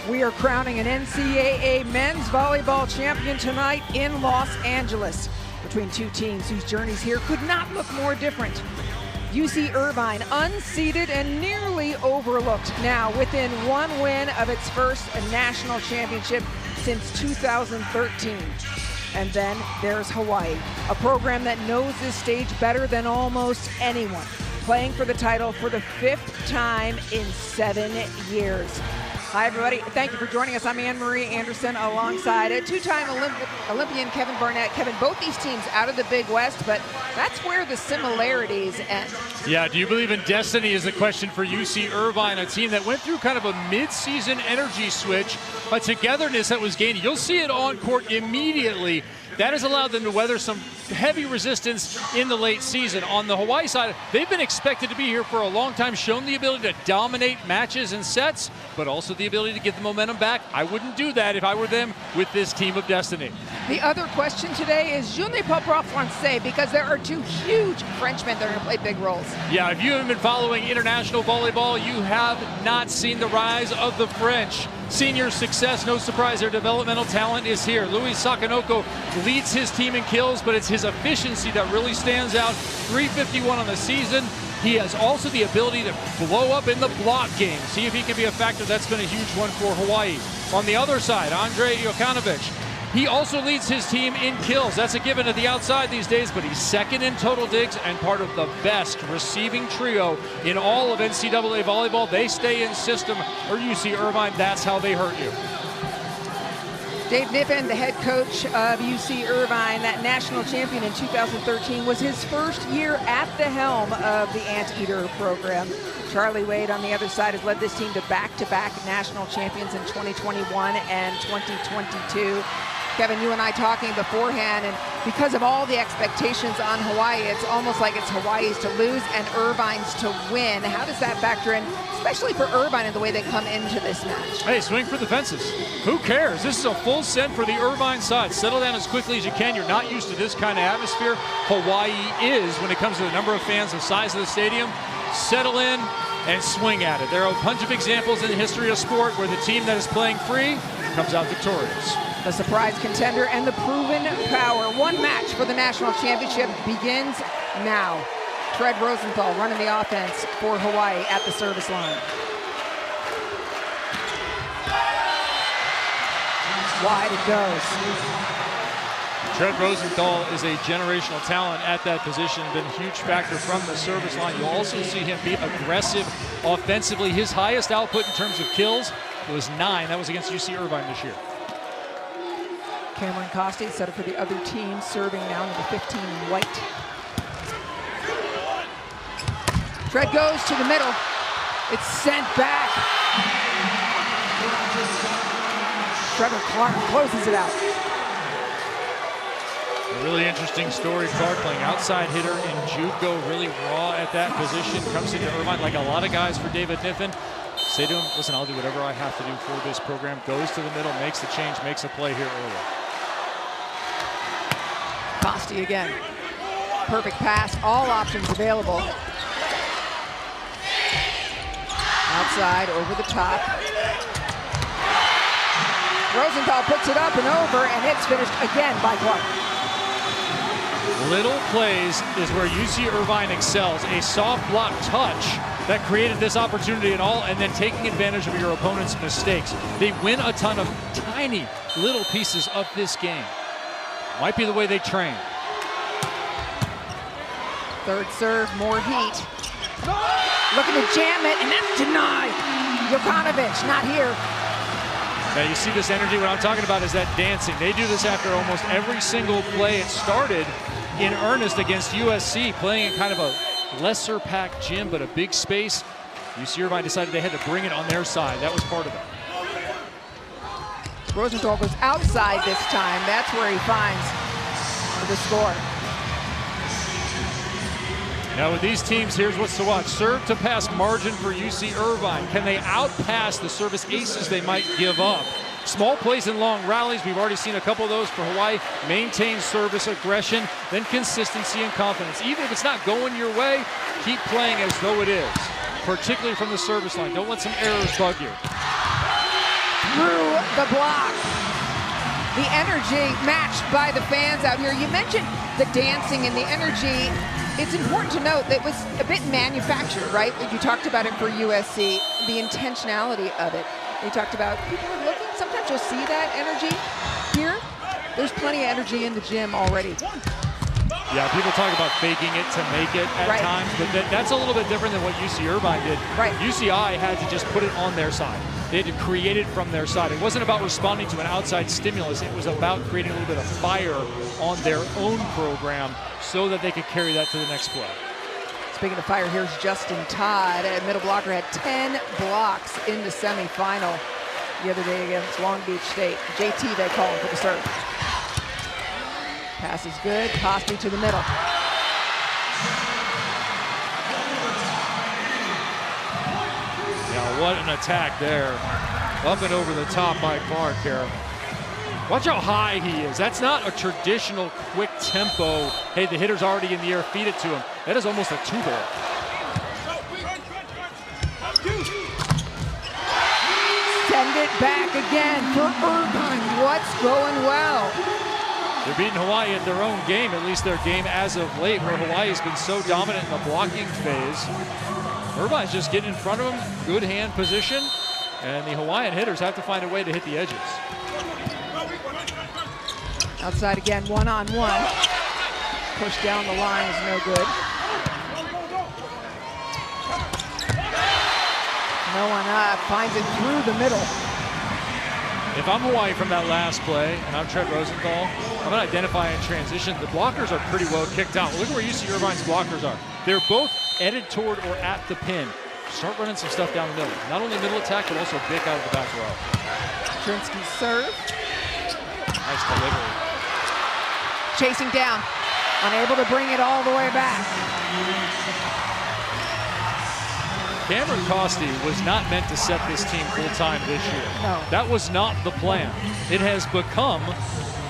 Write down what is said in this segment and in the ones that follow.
We are crowning an NCAA men's volleyball champion tonight in Los Angeles between two teams whose journeys here could not look more different. UC Irvine, unseeded and nearly overlooked, now within one win of its first national championship since 2013. And then there's Hawaii, a program that knows this stage better than almost anyone, playing for the title for the 5th time in 7 years. Hi, everybody. Thank you for joining us. I'm Anne-Marie Anderson alongside a two-time Olympian Kevin Barnett. Kevin, both these teams out of the Big West, but that's where the similarities end. Yeah, do you believe in destiny is the question for UC Irvine, a team that went through kind of a mid-season energy switch, a togetherness that was gained. You'll see it on court immediately. That has allowed them to weather some heavy resistance in the late season. On the Hawaii side, they've been expected to be here for a long time, shown the ability to dominate matches and sets, but also the ability to get the momentum back. I wouldn't do that if I were them with this team of destiny. The other question today is, je ne parle pas français, because there are two huge Frenchmen that are going to play big roles. Yeah, if you haven't been following international volleyball, you have not seen the rise of the French. Senior success, no surprise, their developmental talent is here. Luis Sakanoko leads his team in kills, but it's his efficiency that really stands out. 351 on the season. He has also the ability to blow up in the block game. See if he can be a factor. That's been a huge one for Hawaii. On the other side, Andrei Jokanovic. He also leads his team in kills. That's a given at the outside these days, but he's second in total digs and part of the best receiving trio in all of NCAA volleyball. They stay in system, or UC Irvine, that's how they hurt you. Dave Niffen, the head coach of UC Irvine, that national champion in 2013, was his first year at the helm of the Anteater program. Charlie Wade on the other side has led this team to back-to-back national champions in 2021 and 2022. Kevin, you and I talking beforehand, and because of all the expectations on Hawaii, it's almost like it's Hawaii's to lose and Irvine's to win. How does that factor in, especially for Irvine and the way they come into this match? Hey, swing for the fences. Who cares? This is a full send for the Irvine side. Settle down as quickly as you can. You're not used to this kind of atmosphere. Hawaii is when it comes to the number of fans, the size of the stadium. Settle in and swing at it. There are a bunch of examples in the history of sport where the team that is playing free comes out victorious. The surprise contender and the proven power. One match for the national championship begins now. Fred Rosenthal running the offense for Hawaii at the service line. Wide it goes. Fred Rosenthal is a generational talent at that position, been a huge factor from the service line. You'll also see him be aggressive offensively. His highest output in terms of kills was 9. That was against UC Irvine this year. Cameron Costi set up for the other team, serving now, number 15 in white. Fred goes to the middle. It's sent back. Trevor Clark closes it out. A really interesting story. Clark playing outside hitter in JUCO, really raw at that position. Comes into Irvine like a lot of guys for David Niffen. Say to him, listen, I'll do whatever I have to do for this program. Goes to the middle, makes the change, makes a play here early. Costi again. Perfect pass, all options available. Outside, over the top. Rosenthal puts it up and over, and it's finished again by Clark. Little plays is where UC Irvine excels. A soft block touch that created this opportunity and all, and then taking advantage of your opponent's mistakes. They win a ton of tiny little pieces of this game. Might be the way they train. Third serve, more heat. Looking to jam it, and that's denied. Jokanovic, not here. Now you see this energy. What I'm talking about is that dancing. They do this after almost every single play. It started in earnest against USC, playing in kind of a lesser packed gym, but a big space. UC Irvine decided they had to bring it on their side. That was part of it. Rosenthal goes outside this time. That's where he finds the score. Now with these teams, here's what's to watch. Serve to pass margin for UC Irvine. Can they outpass the service aces they might give up? Small plays and long rallies. We've already seen a couple of those for Hawaii. Maintain service aggression, then consistency and confidence. Even if it's not going your way, keep playing as though it is, particularly from the service line. Don't let some errors bug you. through the block. The energy matched by the fans out here. You mentioned the dancing and the energy. It's important to note that it was a bit manufactured, right? You talked about it for USC, the intentionality of it. You talked about people are looking. Sometimes you'll see that energy here. There's plenty of energy in the gym already. Yeah, people talk about faking it to make it at times, but that's a little bit different than what UC Irvine did. Right. UCI had to just put it on their side. They had to create it from their side. It wasn't about responding to an outside stimulus. It was about creating a little bit of fire on their own program so that they could carry that to the next play. Speaking of fire, here's Justin Todd. A middle blocker had 10 blocks in the semifinal the other day against Long Beach State. JT, they call him for the serve. Pass is good. Costi to the middle. Yeah, what an attack there. Up and over the top by Clark here. Watch how high he is. That's not a traditional quick tempo. Hey, the hitter's already in the air, feed it to him. That is almost a two-ball. Send it back again for Irvine. What's going well? They're beating Hawaii at their own game, at least their game as of late, where Hawaii's been so dominant in the blocking phase. Irvine's just getting in front of them, good hand position, and the Hawaiian hitters have to find a way to hit the edges. Outside again, one-on-one. Push down the line is no good. No one up, finds it through the middle. If I'm Hawaii from that last play, and I'm Trent Rosenthal, I'm going to identify in transition. The blockers are pretty well kicked out. Look at where UC Irvine's blockers are. They're both headed toward or at the pin. Start running some stuff down the middle. Not only middle attack, but also big out of the back row. Trinsky's serve. Nice delivery. Chasing down. Unable to bring it all the way back. Cameron Costi was not meant to set this team full-time this year. No. That was not the plan. It has become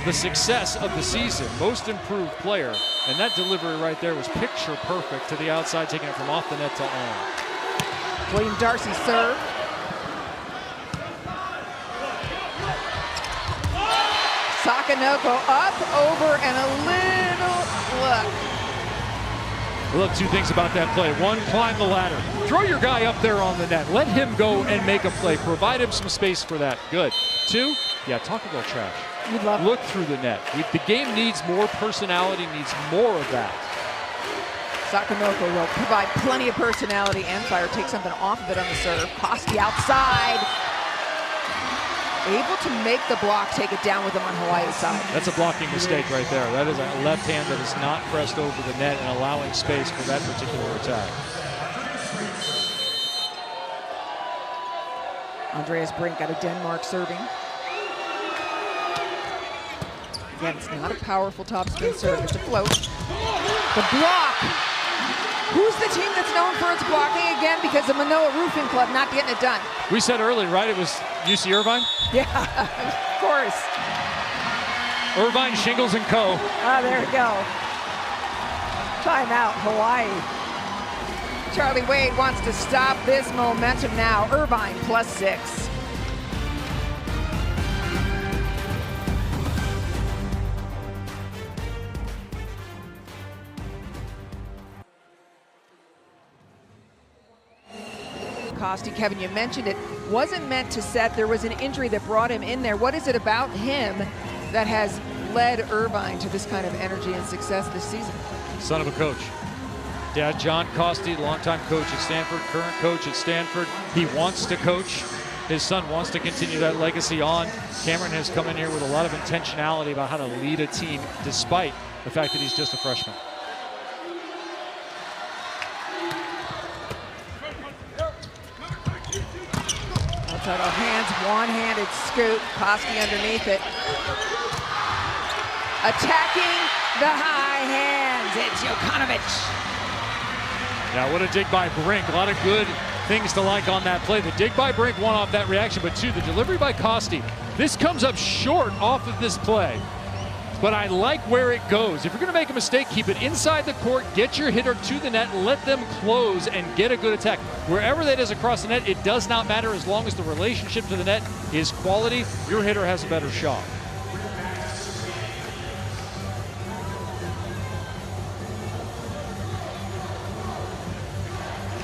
the success of the season, most improved player, and that delivery right there was picture perfect to the outside, taking it from off the net to on. William Darcy serve. Sakanoko up, over, and a little look. Look, two things about that play. One, climb the ladder. Throw your guy up there on the net. Let him go and make a play. Provide him some space for that. Good. Two, yeah, talk about trash. You'd love Look through the net. The game needs more personality, needs more of that. Sakanoko will provide plenty of personality and fire. Take something off of it on the serve. Costi outside. Able to make the block, take it down with him on Hawaii's side. That's a blocking mistake right there. That is a left hand that is not pressed over the net and allowing space for that particular attack. Andreas Brink out of Denmark serving. Again, it's not a powerful topspin serve, it's a float. The block! Who's the team that's known for its blocking again? Because the Manoa Roofing Club not getting it done. We said earlier, right, it was UC Irvine? Yeah, of course. Irvine, Shingles, and Co. Ah, there we go. Timeout, Hawaii. Charlie Wade wants to stop this momentum now. Irvine +6. Costi, Kevin, you mentioned it, wasn't meant to set. There was an injury that brought him in there. What is it about him that has led Irvine to this kind of energy and success this season? Son of a coach. Dad, John Costi, longtime coach at Stanford, current coach at Stanford. He wants to coach. His son wants to continue that legacy on. Cameron has come in here with a lot of intentionality about how to lead a team despite the fact that he's just a freshman. Outside our hands, one-handed scoop. Costi underneath it. Attacking the high hands. It's Jokanovic. Now, what a dig by Brink. A lot of good things to like on that play. The dig by Brink, one, off that reaction, but two, the delivery by Costi. This comes up short off of this play. but I like where it goes. If you're going to make a mistake, keep it inside the court, get your hitter to the net, let them close and get a good attack. Wherever that is across the net, it does not matter as long as the relationship to the net is quality. Your hitter has a better shot.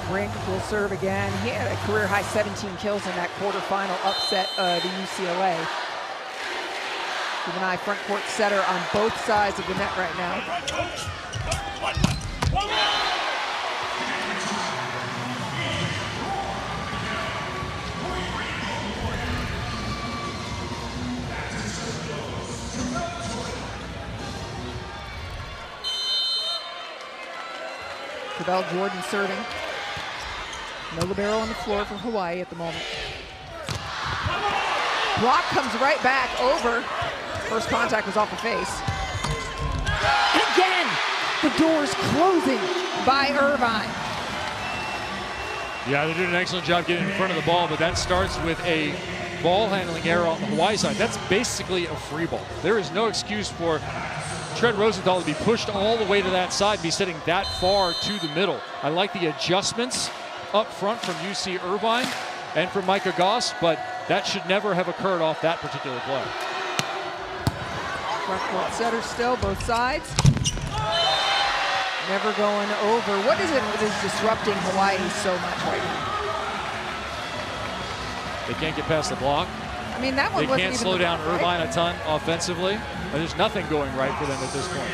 Brink will serve again. He had a career-high 17 kills in that quarterfinal upset of the UCLA. Keep an eye, front court setter on both sides of the net right now. Cabell Jordan serving. No libero on the floor for Hawaii at the moment. Block comes right back over. First contact was off the face. And again, the door's closing by Irvine. Yeah, they're doing an excellent job getting in front of the ball, but that starts with a ball handling error on the Hawaii side. That's basically a free ball. There is no excuse for Trent Rosenthal to be pushed all the way to that side, be sitting that far to the middle. I like the adjustments up front from UC Irvine and from Micah Goss, but that should never have occurred off that particular play. Front court setter still, both sides. Never going over. What is it that is disrupting Hawaii so much right now? They can't get past the block. I mean, that one they can't slow down Irvine a ton offensively. There's nothing going right for them at this point.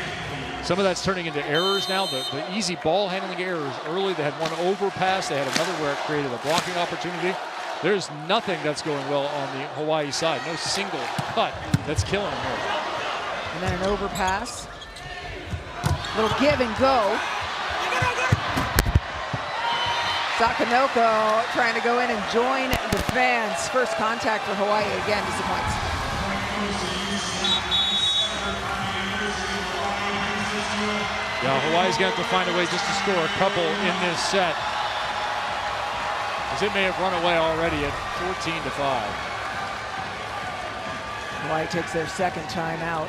Some of that's turning into errors now. The easy ball handling errors early. They had one overpass. They had another where it created a blocking opportunity. There's nothing that's going well on the Hawaii side. No single cut that's killing them here. And then an overpass. Little give and go. Sakanoko trying to go in and join the fans. First contact for Hawaii again disappoints. Yeah, Hawaii's got to find a way just to score a couple in this set, as it may have run away already at 14-5. Hawaii takes their second timeout.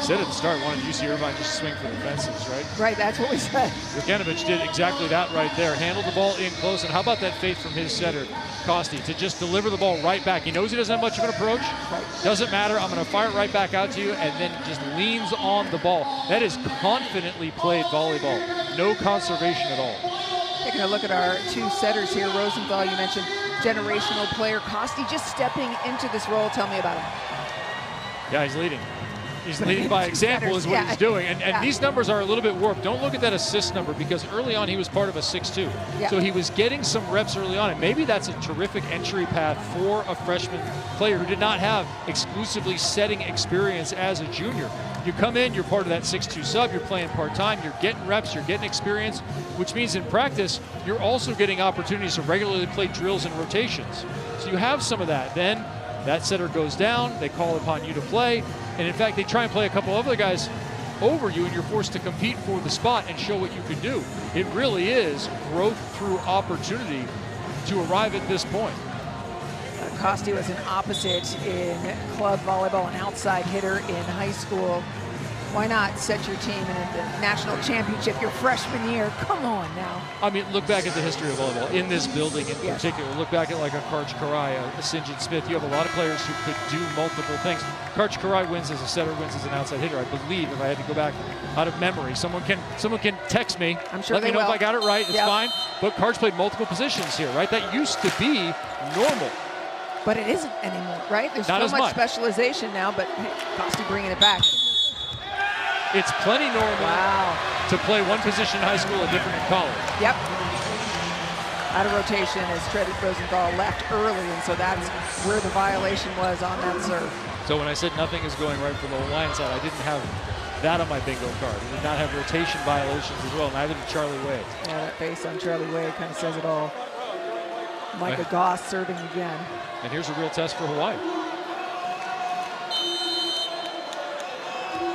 Said at the start, wanted UC Irvine just swing for the fences, right? Right, that's what we said. Jurkanovic did exactly that right there. Handled the ball in close, and how about that faith from his setter, Costi, to just deliver the ball right back. He knows he doesn't have much of an approach. Right. Doesn't matter, I'm gonna fire it right back out to you, and then just leans on the ball. That is confidently played volleyball. No conservation at all. Taking a look at our two setters here. Rosenthal, you mentioned generational player. Costi just stepping into this role. Tell me about him. Yeah, he's leading. He's leading by example is what he's doing. And these numbers are a little bit warped. Don't look at that assist number, because early on he was part of a 6-2. Yeah. So he was getting some reps early on, and maybe that's a terrific entry path for a freshman player who did not have exclusively setting experience as a junior. You come in, you're part of that 6-2 sub, you're playing part-time, you're getting reps, you're getting experience, which means in practice, you're also getting opportunities to regularly play drills and rotations. So you have some of that. Then that setter goes down, they call upon you to play, and in fact, they try and play a couple other guys over you, and you're forced to compete for the spot and show what you can do. It really is growth through opportunity to arrive at this point. Costi was an opposite in club volleyball, an outside hitter in high school. Why not set your team in the national championship your freshman year? Come on now. I mean, look back at the history of volleyball in this building in particular. Look back at like a Karch Karai, a St. John Smith. You have a lot of players who could do multiple things. Karch Karai wins as a setter, wins as an outside hitter. I believe, if I had to go back out of memory, someone can text me. I'm sure let me know if I got it right. It's fine. But Karch played multiple positions here, right? That used to be normal. But it isn't anymore, right? There's Not so as much much specialization now, but Costi bringing it back. It's plenty normal to play one position in high school and different in college. Yep. Out of rotation as Trent Rosenthal left early, and so that's where the violation was on that serve. So when I said nothing is going right for the Hawaiian side, I didn't have that on my bingo card. I did not have rotation violations as well, neither did Charlie Wade. Yeah, that face on Charlie Wade kind of says it all. Micah Goss serving again. And here's a real test for Hawaii.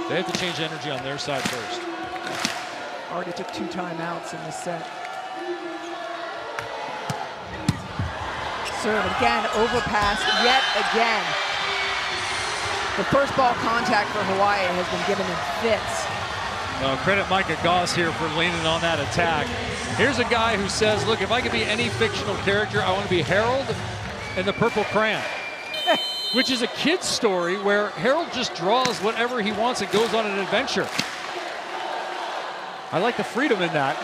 They have to change energy on their side first. Already took 2 timeouts in this set. Serve again, overpass yet again. The first ball contact for Hawaii has been given in fits. Well, credit Micah Goss here for leaning on that attack. Here's a guy who says, look, if I could be any fictional character, I want to be Harold and the Purple Crayon. Which is a kid's story where Harold just draws whatever he wants and goes on an adventure. I like the freedom in that.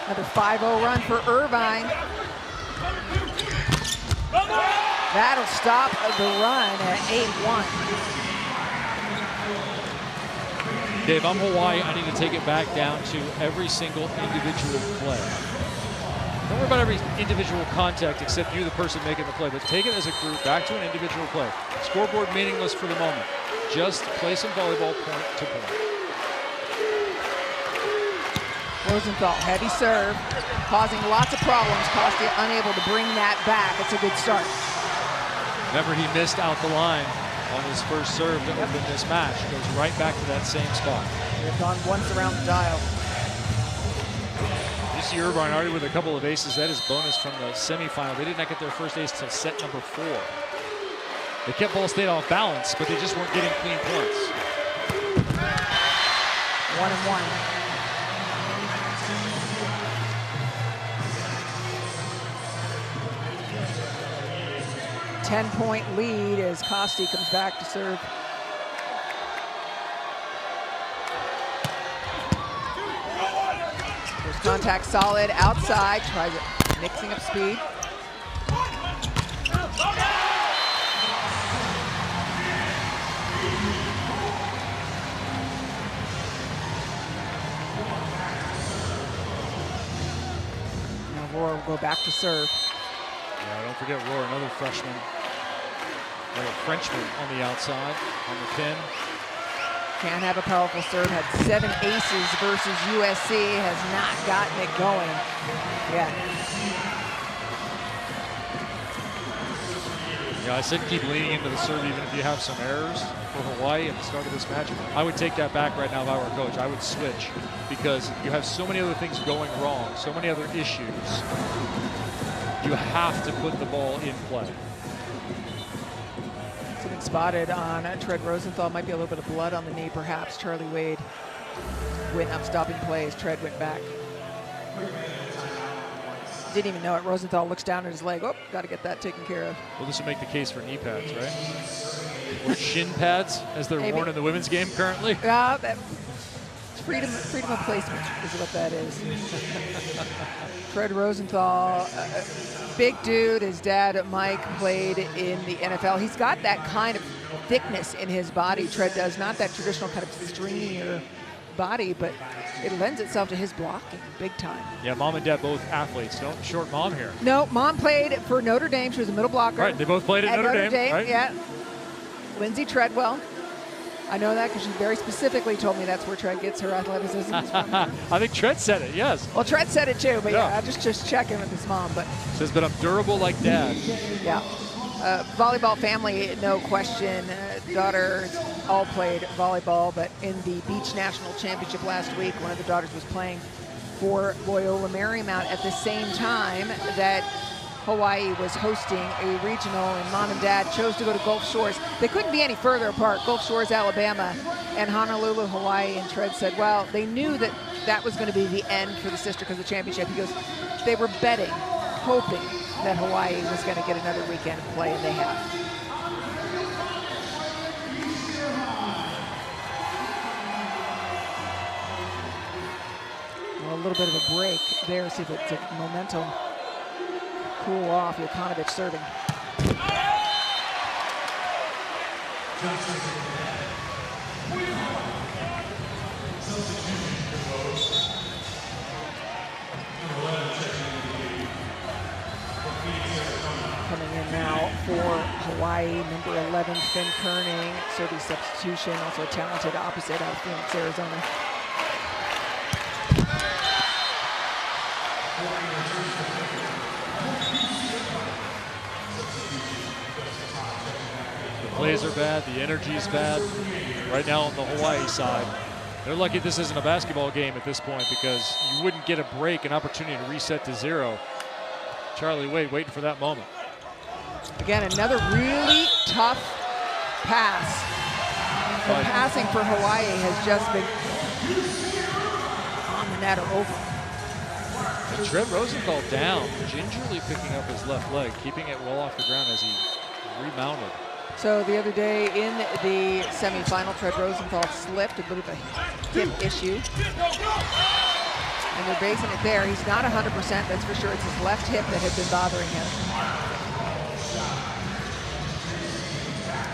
Another 5-0 run for Irvine. That'll stop the run at 8-1. Dave, I'm Hawaii. I need to take it back down to every single individual play. Don't worry about every individual contact except you, the person making the play, but take it as a group back to an individual play. Scoreboard meaningless for the moment. Just play some volleyball point to point. Rosenthal, heavy serve, causing lots of problems. Costi unable to bring that back. It's a good start. Remember, he missed out the line on his first serve to open this match. Goes right back to that same spot. They've gone once around the dial. UC Irvine already with a couple of aces. That is bonus from the semifinal. They did not get their first ace until set number 4. They kept Ball State off balance, but they just weren't getting clean points. 1-1. 10-point lead as Costi comes back to serve. First contact solid outside, tries it, mixing up speed. Now Laura will go back to serve. Yeah, don't forget Roar, another freshman. Another Frenchman on the outside, on the pin. Can have a powerful serve, had 7 aces versus USC, has not gotten it going yet. Yeah, I said keep leaning into the serve even if you have some errors for Hawaii at the start of this match. I would take that back right now if I were a coach. I would switch because you have so many other things going wrong, so many other issues. You have to put the ball in play. Something spotted on Tread Rosenthal. Might be a little bit of blood on the knee, perhaps. Charlie Wade went up stopping plays. Tread went back. Didn't even know it. Rosenthal looks down at his leg. Oh, got to get that taken care of. Well, this would make the case for knee pads, right? Or shin pads, as they're worn in the women's game currently. Freedom of placement is what that is. Fred Rosenthal, big dude. His dad, Mike, played in the NFL. He's got that kind of thickness in his body. Tread does, not that traditional kind of stringier body, but it lends itself to his blocking big time. Yeah, mom and dad both athletes. No short mom here. No, mom played for Notre Dame. She was a middle blocker. Right, they both played at Notre Dame, right? Yeah. Lindsay Treadwell. I know that because she very specifically told me that's where Tread gets her athleticism from. I think Tread said it, yes. Well, Tread said it too, but yeah, I'm just checking with his mom. But says, but I'm durable like dad. Yeah. Volleyball family, no question. Daughters all played volleyball, but in the Beach National Championship last week, one of the daughters was playing for Loyola Marymount at the same time that Hawaii was hosting a regional, and mom and dad chose to go to Gulf Shores. They couldn't be any further apart, Gulf Shores, Alabama, and Honolulu, Hawaii. And Tread said, well, they knew that that was going to be the end for the sister because of the championship. He goes, they were betting, hoping that Hawaii was going to get another weekend of play, and they have. Well, a little bit of a break there, see if it's a momentum. Cool off, Jokanovic serving. Coming in now for Hawaii, number 11, Finn Kerning, serving substitution, also a talented opposite out of Phoenix, Arizona. Plays are bad, the energy is bad. Right now on the Hawaii side, they're lucky this isn't a basketball game at this point because you wouldn't get a break, an opportunity to reset to 0. Charlie Wade waiting for that moment. Again, another really tough pass. The passing for Hawaii has just been on the net or over. Trent Rosenthal down, gingerly picking up his left leg, keeping it well off the ground as he remounted. So the other day in the semifinal, Trent Rosenthal slipped, a bit of a hip issue. And they're basing it there. He's not 100%, that's for sure. It's his left hip that had been bothering him.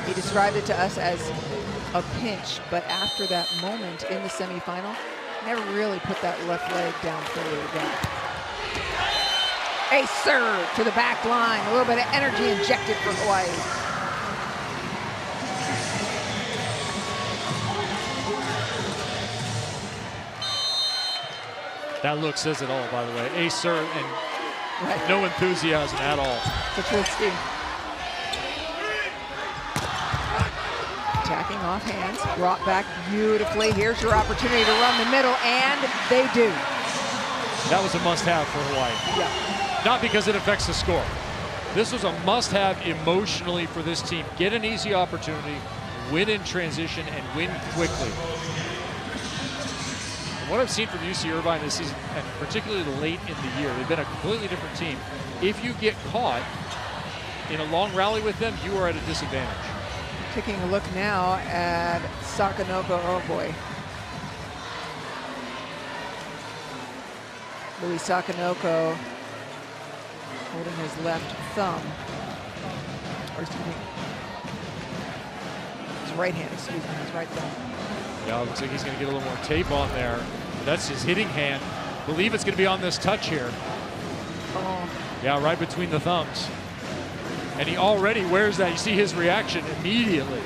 He described it to us as a pinch, but after that moment in the semifinal, never really put that left leg down fully again. A serve to the back line. A little bit of energy injected for Hawaii. That look says it all, by the way. A serve and no enthusiasm at all. Petruski. Attacking off hands, brought back beautifully. Here's your opportunity to run the middle, and they do. That was a must-have for Hawaii. Yeah. Not because it affects the score. This was a must-have emotionally for this team. Get an easy opportunity, win in transition, and win quickly. And what I've seen from UC Irvine this season, and particularly late in the year, they've been a completely different team. If you get caught in a long rally with them, you are at a disadvantage. Taking a look now at Sakanoko. Oh boy. Louis Sakanoko holding his left thumb. Or excuse me. His right hand, excuse me, his right thumb. Yeah, it looks like he's going to get a little more tape on there. That's his hitting hand. I believe it's going to be on this touch here. Oh. Yeah, right between the thumbs. And he already wears that. You see his reaction immediately.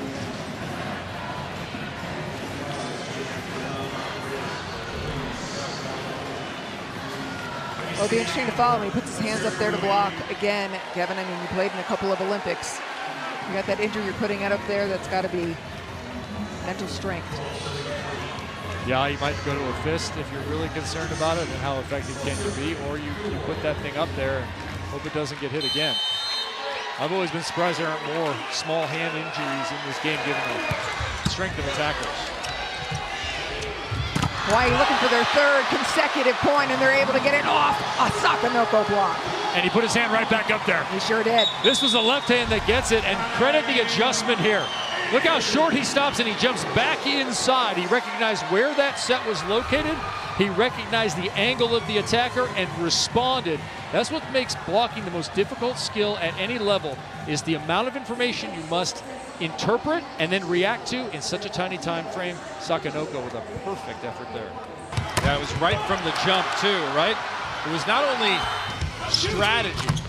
It'll be interesting to follow when he puts his hands up there to block. Again, Kevin, I mean, you played in a couple of Olympics. You got that injury you're putting out up there, that's got to be mental strength. Yeah, you might go to a fist if you're really concerned about it and how effective can you be, or you put that thing up there and hope it doesn't get hit again. I've always been surprised there aren't more small hand injuries in this game given the strength of attackers. Hawaii looking for their third consecutive point, and they're able to get it off a Sakanoko block. And he put his hand right back up there. He sure did. This was the left hand that gets it, and credit the adjustment here. Look how short he stops, and he jumps back inside. He recognized where that set was located. He recognized the angle of the attacker and responded. That's what makes blocking the most difficult skill at any level, is the amount of information you must interpret and then react to in such a tiny time frame. Sakanoko with a perfect effort there. Yeah, it was right from the jump too, right? It was not only strategy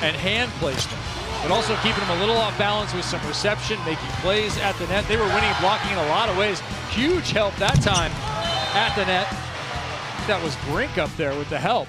and hand placement, but also keeping them a little off balance with some reception, making plays at the net. They were winning and blocking in a lot of ways. Huge help that time at the net. That was Brink up there with the help.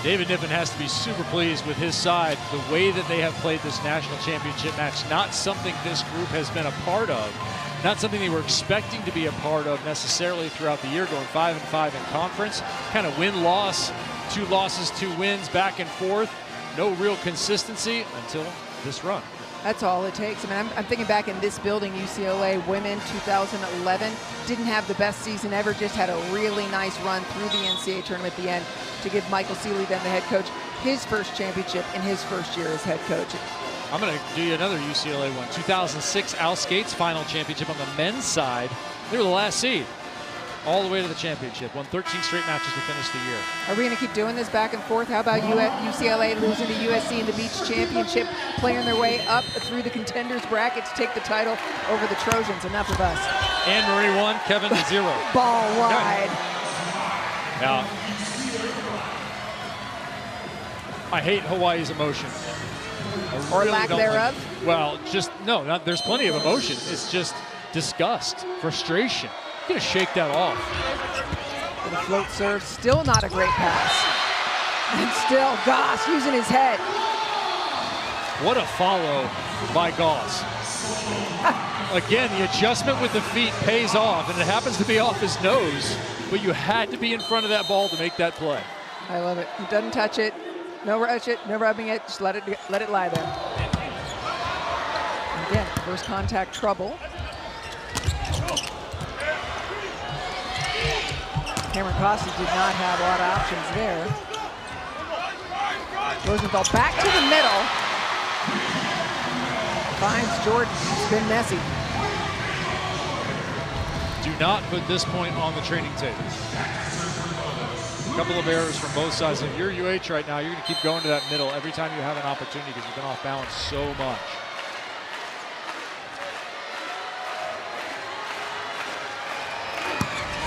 David Niven has to be super pleased with his side, the way that they have played this national championship match. Not something this group has been a part of, not something they were expecting to be a part of necessarily throughout the year, going 5-5 in conference. Kind of win-loss, 2 losses, 2 wins, back and forth. No real consistency until this run. That's all it takes. I mean, I'm thinking back in this building, UCLA women 2011 didn't have the best season ever, just had a really nice run through the NCAA tournament at the end to give Michael Seeley, then the head coach, his first championship in his first year as head coach. I'm going to do you another UCLA one. 2006 Al Skates final championship on the men's side. They were the last seed all the way to the championship. Won 13 straight matches to finish the year. Are we going to keep doing this back and forth? How about UCLA losing to USC in the beach championship, playing their way up through the contenders bracket to take the title over the Trojans? Enough of us. Anne Marie 1, Kevin 0. Ball wide. Now, I hate Hawaii's emotion. Or lack thereof? Well, just, no, there's plenty of emotion. It's just disgust, frustration. You gotta shake that off. The float serve, still not a great pass. And still Goss using his head. What a follow by Goss. Again, the adjustment with the feet pays off, and it happens to be off his nose, but you had to be in front of that ball to make that play. I love it. He doesn't touch it. No rush it, no rubbing it, just let it lie there. And again, first contact trouble. Cameron Costa did not have a lot of options there. Rosenthal back to the middle. Finds Jordan, it's been messy. Do not put this point on the training tape. A couple of errors from both sides. If you're UH right now, you're going to keep going to that middle every time you have an opportunity because you've been off balance so much.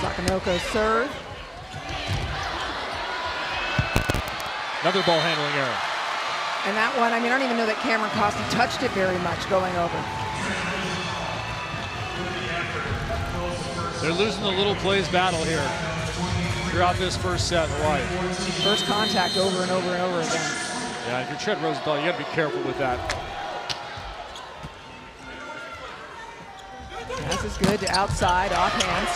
Sakanoko serve. Another ball handling error. And that one, I mean, I don't even know that Cameron Costa touched it very much going over. They're losing the little plays battle here throughout this first set, Hawaii. First contact over and over and over again. Yeah, if you're Trent Rosenthal, you got to be careful with that. Pass is good to outside, off hands.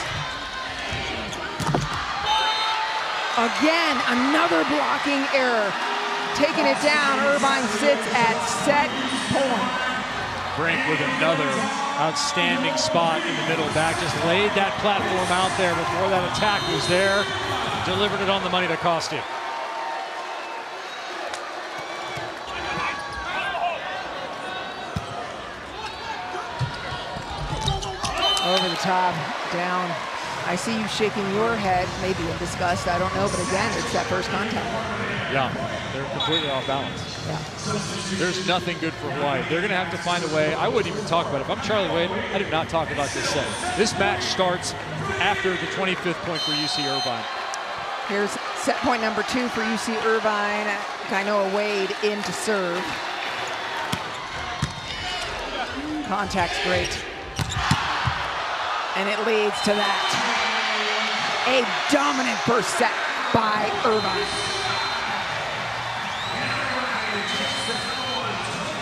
Again, another blocking error. Taking it down, Irvine sits at set point. Brink with another outstanding spot in the middle back. Just laid that platform out there before that attack was there. Delivered it on the money to Costi. Over the top, down. I see you shaking your head, maybe in disgust, I don't know, but again, it's that first contact. Yeah, they're completely off balance. Yeah. There's nothing good for Hawaii. They're going to have to find a way. I wouldn't even talk about it. If I'm Charlie Wade, I do not talk about this set. This match starts after the 25th point for UC Irvine. Here's set point number 2 for UC Irvine. Kainoa Wade in to serve. Contact's great. And it leads to that. A dominant first set by Irvine.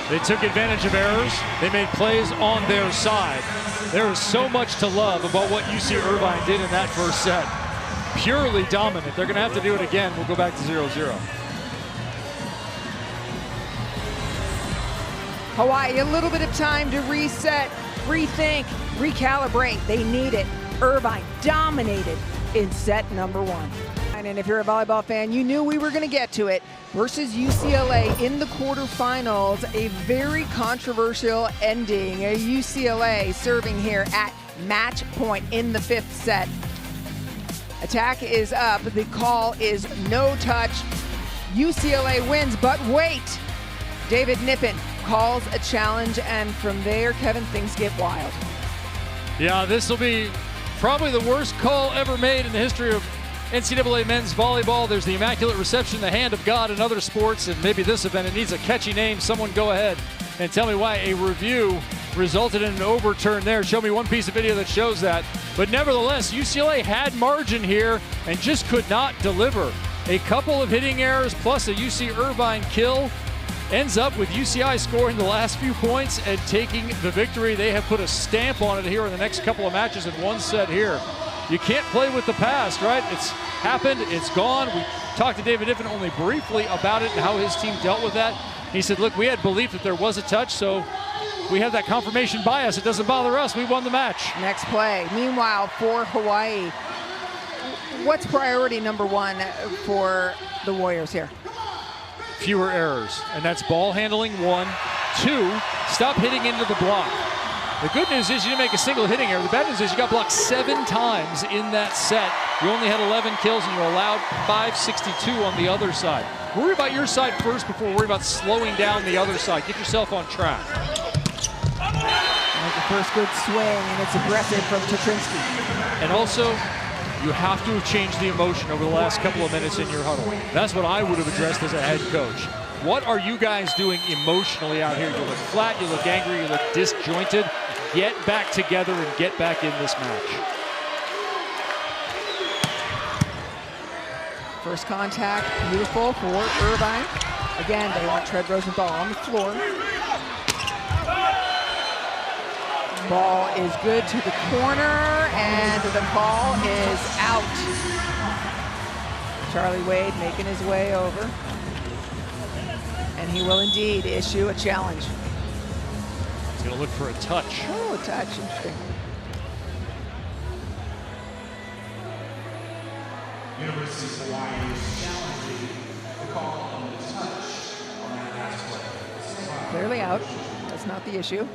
They took advantage of errors. They made plays on their side. There is so much to love about what UC Irvine did in that first set. Purely dominant. They're going to have to do it again. We'll go back to 0-0. Hawaii, a little bit of time to reset, rethink, recalibrate. They need it. Irvine dominated in set number 1. And if you're a volleyball fan, you knew we were going to get to it. Versus UCLA in the quarterfinals, a very controversial ending. UCLA serving here at match point in the 5th set. Attack is up. The call is no touch. UCLA wins, but wait. David Nippen calls a challenge, and from there, Kevin, things get wild. Yeah, this will be probably the worst call ever made in the history of NCAA men's volleyball. There's the Immaculate Reception, the hand of God in other sports, and maybe this event, it needs a catchy name. Someone go ahead and tell me why a review resulted in an overturn there. Show me one piece of video that shows that. But nevertheless, UCLA had margin here and just could not deliver. A couple of hitting errors plus a UC Irvine kill ends up with UCI scoring the last few points and taking the victory. They have put a stamp on it here in the next couple of matches in one set here. You can't play with the past, right? It's happened, it's gone. We talked to David Nippen only briefly about it and how his team dealt with that. He said, look, we had belief that there was a touch, so we have that confirmation bias. It doesn't bother us. We won the match. Next play. Meanwhile, for Hawaii, what's priority number 1 for the Warriors here? Fewer errors, and that's ball handling 1. 2, stop hitting into the block. The good news is you didn't make a single hitting error. The bad news is you got blocked 7 times in that set. You only had 11 kills and you allowed 562 on the other side. Worry about your side first before worry about slowing down the other side. Get yourself on track. Like the first good swing, and it's aggressive from Tatrinsky. And also, you have to have changed the emotion over the last couple of minutes in your huddle. That's what I would have addressed as a head coach. What are you guys doing emotionally out here? You look flat, you look angry, you look disjointed. Get back together and get back in this match. First contact, beautiful for Irvine. Again, they want Trent Rosenthal on the floor. Ball is good to the corner, and the call is out. Charlie Wade making his way over. And he will indeed issue a challenge. He's going to look for a touch. Oh, a touch. Interesting. University of Hawaii is challenging the call on the touch on that last play. Clearly out. That's not the issue.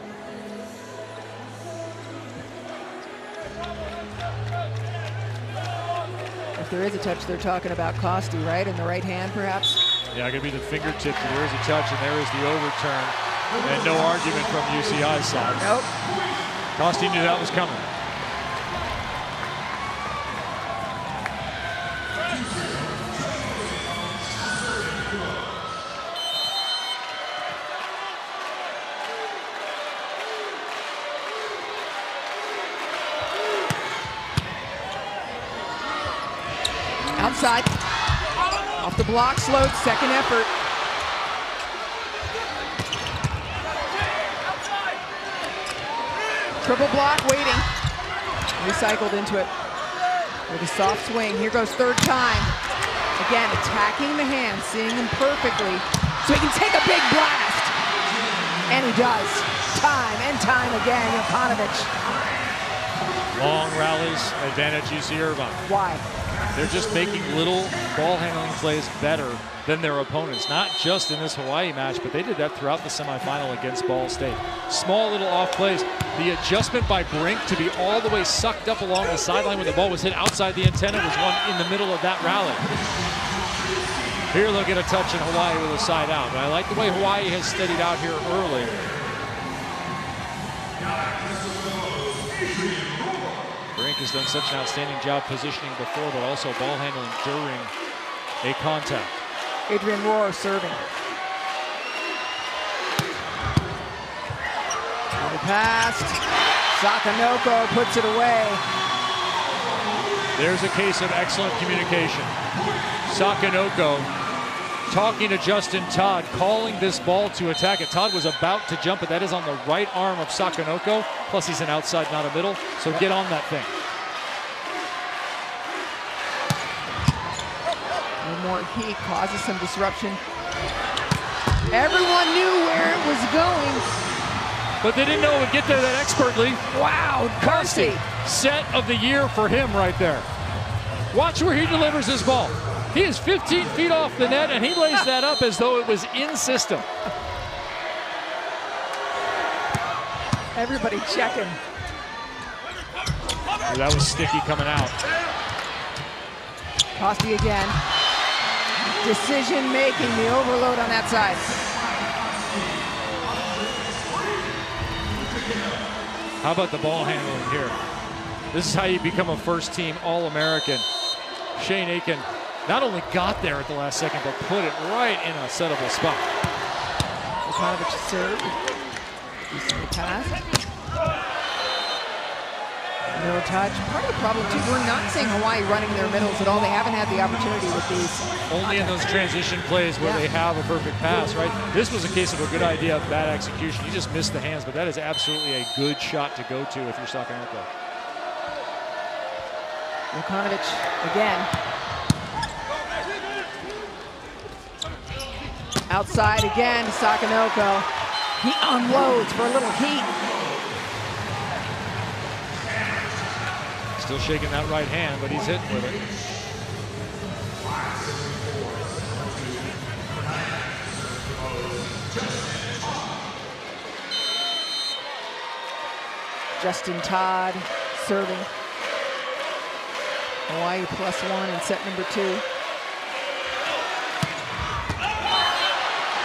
If there is a touch, they're talking about Costi, right? In the right hand, perhaps? Yeah, it could be the fingertip. There is a touch, and there is the overturn. And no argument from UCI's side. Nope. Costi knew that was coming. Outside. Off the block, slowed, second effort. Triple block, waiting. Recycled into it with a soft swing. Here goes third time. Again, attacking the hand, seeing him perfectly, so he can take a big blast. And he does. Time and time again, Jokanovic. Long rallies, advantage UC Irvine. Why? They're just making little ball handling plays better than their opponents. Not just in this Hawaii match, but they did that throughout the semifinal against Ball State. Small little off plays. The adjustment by Brink to be all the way sucked up along the sideline when the ball was hit outside the antenna was one in the middle of that rally. Here they'll get a touch in Hawaii with a side out. But I like the way Hawaii has steadied out here early. Brink has done such an outstanding job positioning before, but also ball handling during a contact. Adrian Rohr serving. On the pass. Sakanoko puts it away. There's a case of excellent communication. Sakanoko talking to Justin Todd, calling this ball to attack it. Todd was about to jump it. That is on the right arm of Sakanoko. Plus he's an outside, not a middle. So get on that thing. More heat causes some disruption. Everyone knew where it was going. But they didn't know it would get there that expertly. Wow, Costi. Set of the year for him right there. Watch where he delivers his ball. He is 15 feet off the net, and he lays that up as though it was in system. Everybody checking. That was sticky coming out. Costi again. Decision making, the overload on that side. How about the ball handling here? This is how you become a first team All-American. Shane Aiken not only got there at the last second, but put it right in a settable spot. Jokanovic served. Decently passed. No touch. Part of the problem, too, we're not seeing Hawaii running their middles at all. They haven't had the opportunity with these. Only in those transition plays where they have a perfect pass, right? This was a case of a good idea, bad execution. You just missed the hands, but that is absolutely a good shot to go to if you're Sakanoko. Jokanovic again. Outside again, Sakanoko. He unloads for a little heat. Still shaking that right hand, but he's hitting with it. Justin Todd serving. Hawaii +1 in set number 2.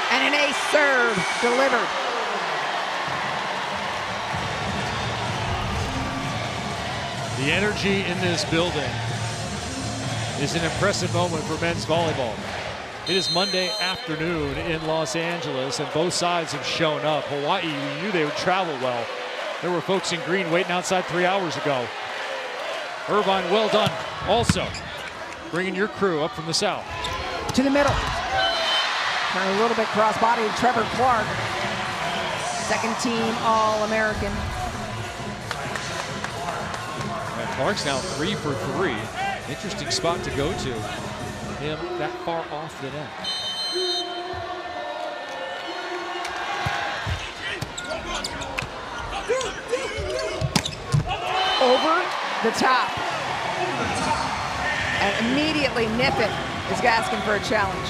And an ace serve delivered. The energy in this building is an impressive moment for men's volleyball. It is Monday afternoon in Los Angeles, and both sides have shown up. Hawaii, we knew they would travel well. There were folks in green waiting outside 3 hours ago. Irvine, well done. Also, bringing your crew up from the south. To the middle. Turn a little bit cross-body to Trevor Clark. Second team All-American. Clark's now 3 for 3. Interesting spot to go to. Him that far off the net. over the top. And immediately Niffen is asking for a challenge.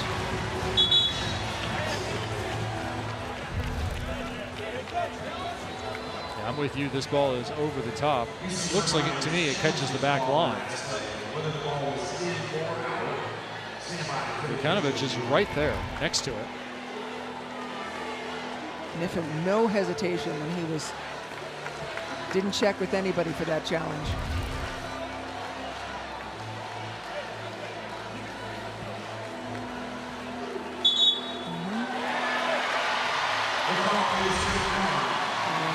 Yeah, I'm with you. This ball is over the top. Looks like it to me. It catches the back line. Vukanovic is right there next to it. Niffen, no hesitation when he didn't check with anybody for that challenge.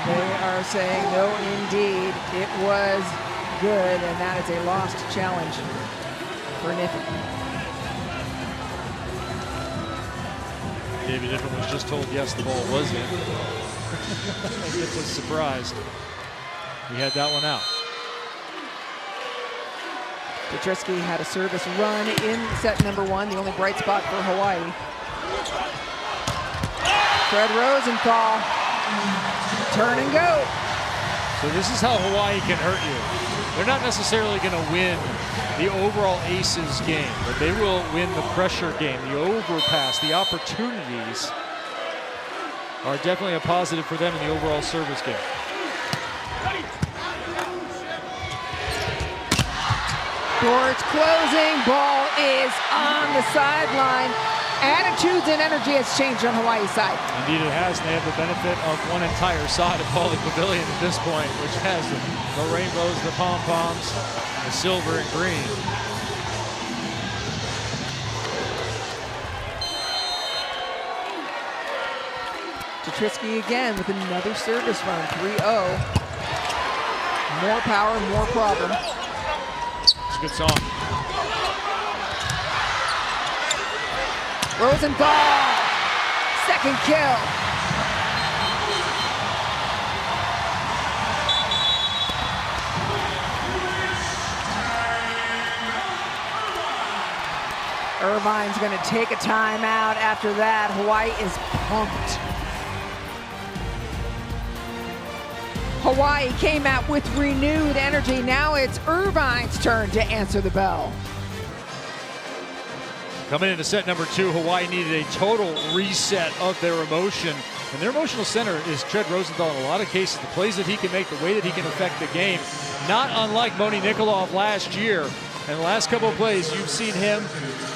They are saying, no, indeed, it was good, and that is a lost challenge for Niffen. David Niffen was just told, yes, the ball was in. Niffen was surprised. He had that one out. Petrisky had a service run in set number 1, the only bright spot for Hawaii. Fred Rosenthal, turn and go. So this is how Hawaii can hurt you. They're not necessarily going to win the overall aces game, but they will win the pressure game, the overpass, the opportunities are definitely a positive for them in the overall service game. Doors closing, ball is on the sideline. Attitudes and energy has changed on Hawaii's side. Indeed it has, and they have the benefit of one entire side of Pauley Pavilion at this point, which has the rainbows, the pom-poms, the silver and green. Petrisky again with another service run, 3-0. More power, more problem. It's a good song. Rosenthal, second kill. Irvine's going to take a timeout after that. Hawaii is pumped. Hawaii came out with renewed energy. Now it's Irvine's turn to answer the bell. Coming into set number 2, Hawaii needed a total reset of their emotion. And their emotional center is Fred Rosenthal in a lot of cases. The plays that he can make, the way that he can affect the game. Not unlike Moni Nikolov last year. And the last couple of plays, you've seen him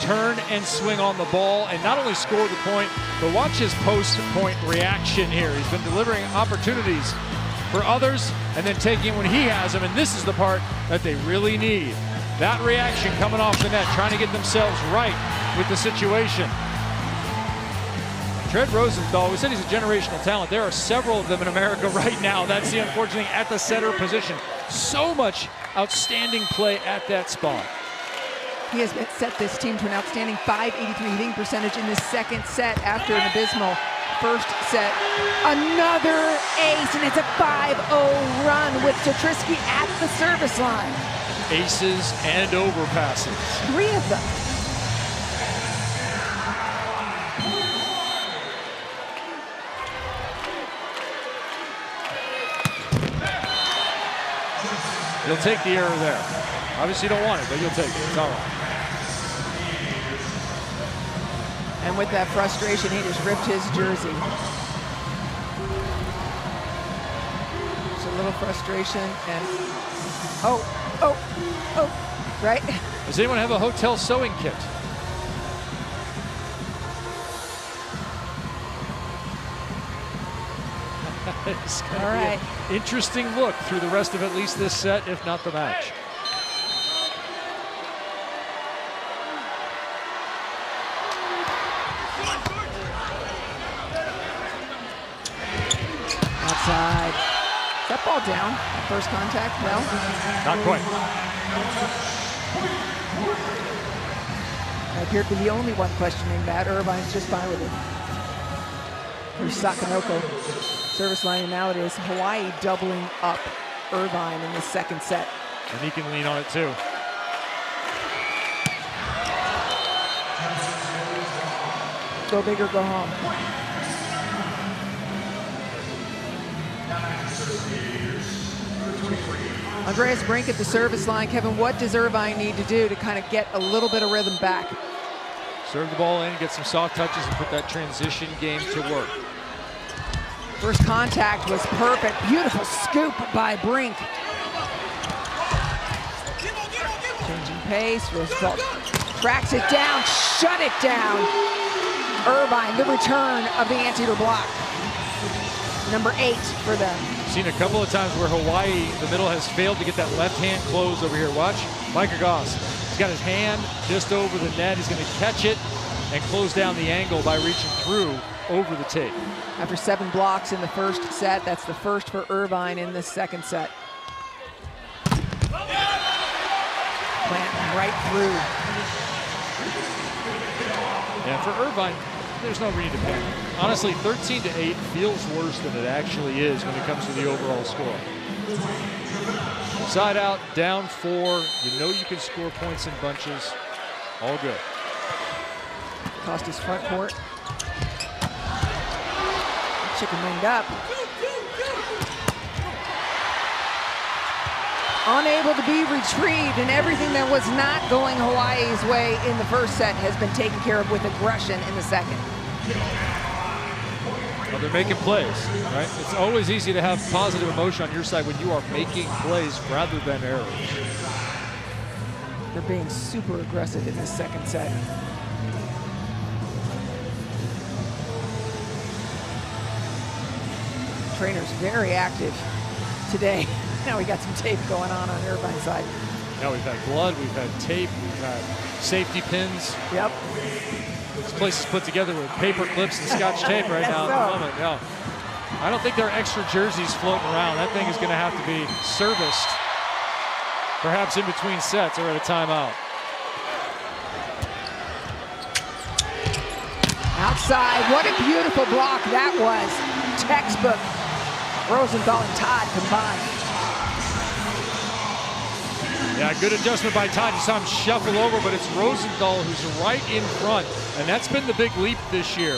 turn and swing on the ball and not only score the point, but watch his post-point reaction here. He's been delivering opportunities for others and then taking when he has them. And this is the part that they really need. That reaction coming off the net, trying to get themselves right with the situation. Fred Rosenthal, we said he's a generational talent. There are several of them in America right now. That's the unfortunate thing at the center position. So much outstanding play at that spot. He has set this team to an outstanding .583 hitting percentage in the second set after an abysmal first set. Another ace, and it's a 5-0 run with Petrisky at the service line. Aces and overpasses. 3 of them. You'll take the error there. Obviously you don't want it, but you'll take it. It's all right. And with that frustration, he just ripped his jersey. Just a little frustration and oh, right? Does anyone have a hotel sewing kit? It's going to be an interesting look through the rest of at least this set, if not the match. Outside. Is that ball down? First contact? No? Not quite. I appear to be the only one questioning that. Irvine's just fine with it. Here's Sakanoko. Service line, and now it is Hawaii doubling up Irvine in the second set. And he can lean on it too. Go big or go home. Andreas Brink at the service line. Kevin, what does Irvine need to do to kind of get a little bit of rhythm back? Serve the ball in, get some soft touches, and put that transition game to work. First contact was perfect. Beautiful scoop by Brink. Changing pace. Rosenthal tracks it down, shut it down. Irvine, the return of the anteater block. Number 8 for them. Seen a couple of times where Hawaii, the middle, has failed to get that left hand closed over here. Watch, Micah Goss. He's got his hand just over the net. He's going to catch it and close down the angle by reaching through over the tape. After 7 blocks in the first set, that's the first for Irvine in the second set. Planting right through. Yeah, for Irvine, there's no reason to panic. Honestly, 13-8 feels worse than it actually is when it comes to the overall score. Side out, down 4. You know you can score points in bunches. All good. Cost his front court. Chicken winged up. Unable to be retrieved, and everything that was not going Hawaii's way in the first set has been taken care of with aggression in the second. Well, they're making plays, right? It's always easy to have positive emotion on your side when you are making plays rather than errors. They're being super aggressive in this second set. Trainer's very active today. Now we got some tape going on Irvine's side. Now we've had blood, we've had tape, we've had safety pins. Yep. This place is put together with paper clips and scotch tape right now at the moment. Yeah. I don't think there are extra jerseys floating around. That thing is going to have to be serviced, perhaps in between sets or at a timeout. Outside, what a beautiful block that was. Textbook. Rosenthal and Todd combined. Yeah, good adjustment by Todd. You saw him shuffle over, but it's Rosenthal who's right in front, and that's been the big leap this year.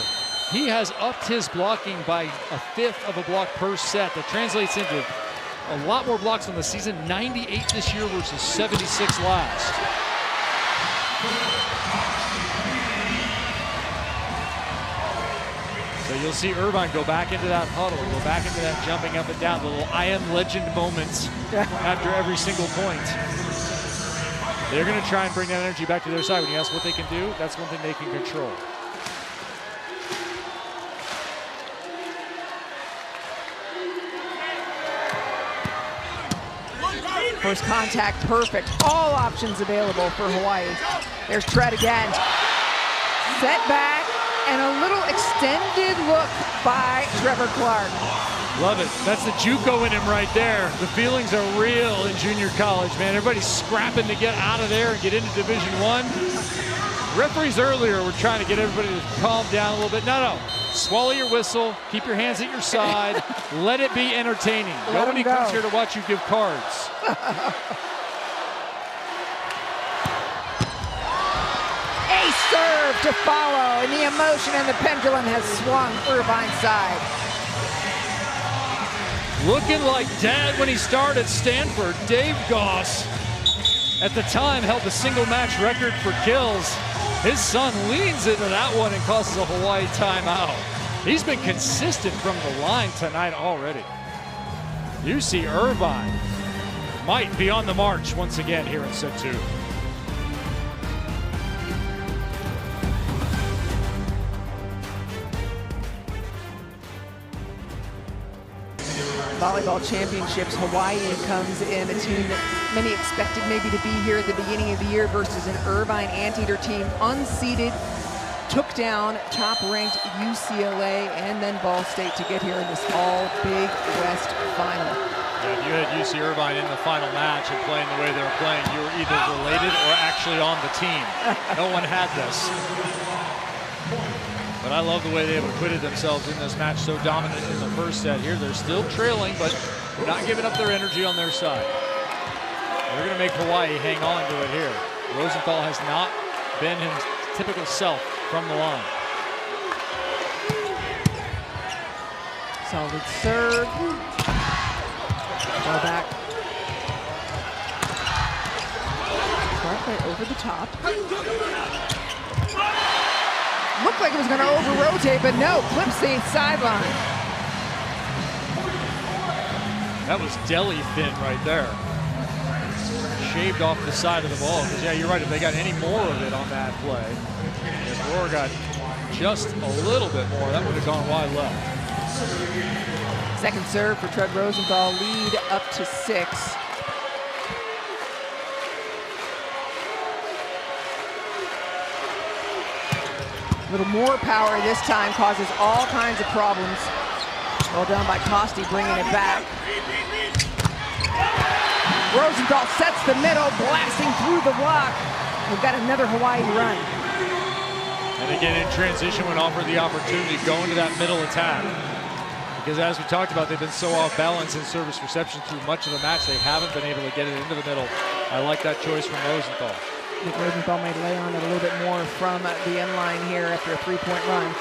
He has upped his blocking by 1/5 of a block per set. That translates into a lot more blocks on the season. 98 this year versus 76 last. So you'll see Irvine go back into that huddle, go back into that jumping up and down, the little I am legend moments after every single point. They're going to try and bring that energy back to their side. When you ask what they can do, that's one thing they can control. First contact, perfect. All options available for Hawaii. There's Tread again. Set back, and a little extended look by Trevor Clark. Love it. That's the JUCO in him right there. The feelings are real in junior college, man. Everybody's scrapping to get out of there and get into Division I. Referees earlier were trying to get everybody to calm down a little bit. No. Swallow your whistle. Keep your hands at your side. Let it be entertaining. Nobody comes here to watch you give cards. A serve to follow, and the emotion and the pendulum has swung Irvine's side. Looking like dad when he started at Stanford. Dave Goss, at the time, held the single match record for kills. His son leans into that one and causes a Hawaii timeout. He's been consistent from the line tonight already. UC Irvine might be on the march once again here in set 2. Volleyball championships, Hawaii comes in, a team that many expected maybe to be here at the beginning of the year versus an Irvine Anteater team, unseeded, took down top-ranked UCLA and then Ball State to get here in this all-Big West final. Yeah, if you had UC Irvine in the final match and playing the way they were playing, you were either related or actually on the team. No one had this. But I love the way they have acquitted themselves in this match, so dominant in the first set. Here they're still trailing, but they're not giving up their energy on their side. They're going to make Hawaii hang on to it here. Rosenthal has not been his typical self from the line. Solid serve. Go back. Smart play over the top. Looked like it was going to over-rotate, but no, clips the sideline. That was deli thin right there. Shaved off the side of the ball. Because yeah, you're right. If they got any more of it on that play, if Roar got just a little bit more, that would have gone wide left. Second serve for Trev Rosenthal, lead up to 6. A little more power this time causes all kinds of problems. Well done by Costi, bringing it back. Rosenthal sets the middle, blasting through the block. We've got another Hawaii run. And again, in transition, when offered the opportunity, go into that middle attack. Because as we talked about, they've been so off balance in service reception through much of the match, they haven't been able to get it into the middle. I like that choice from Rosenthal. I think Rosenthal may lay on it a little bit more from the end line here after a 3-point run.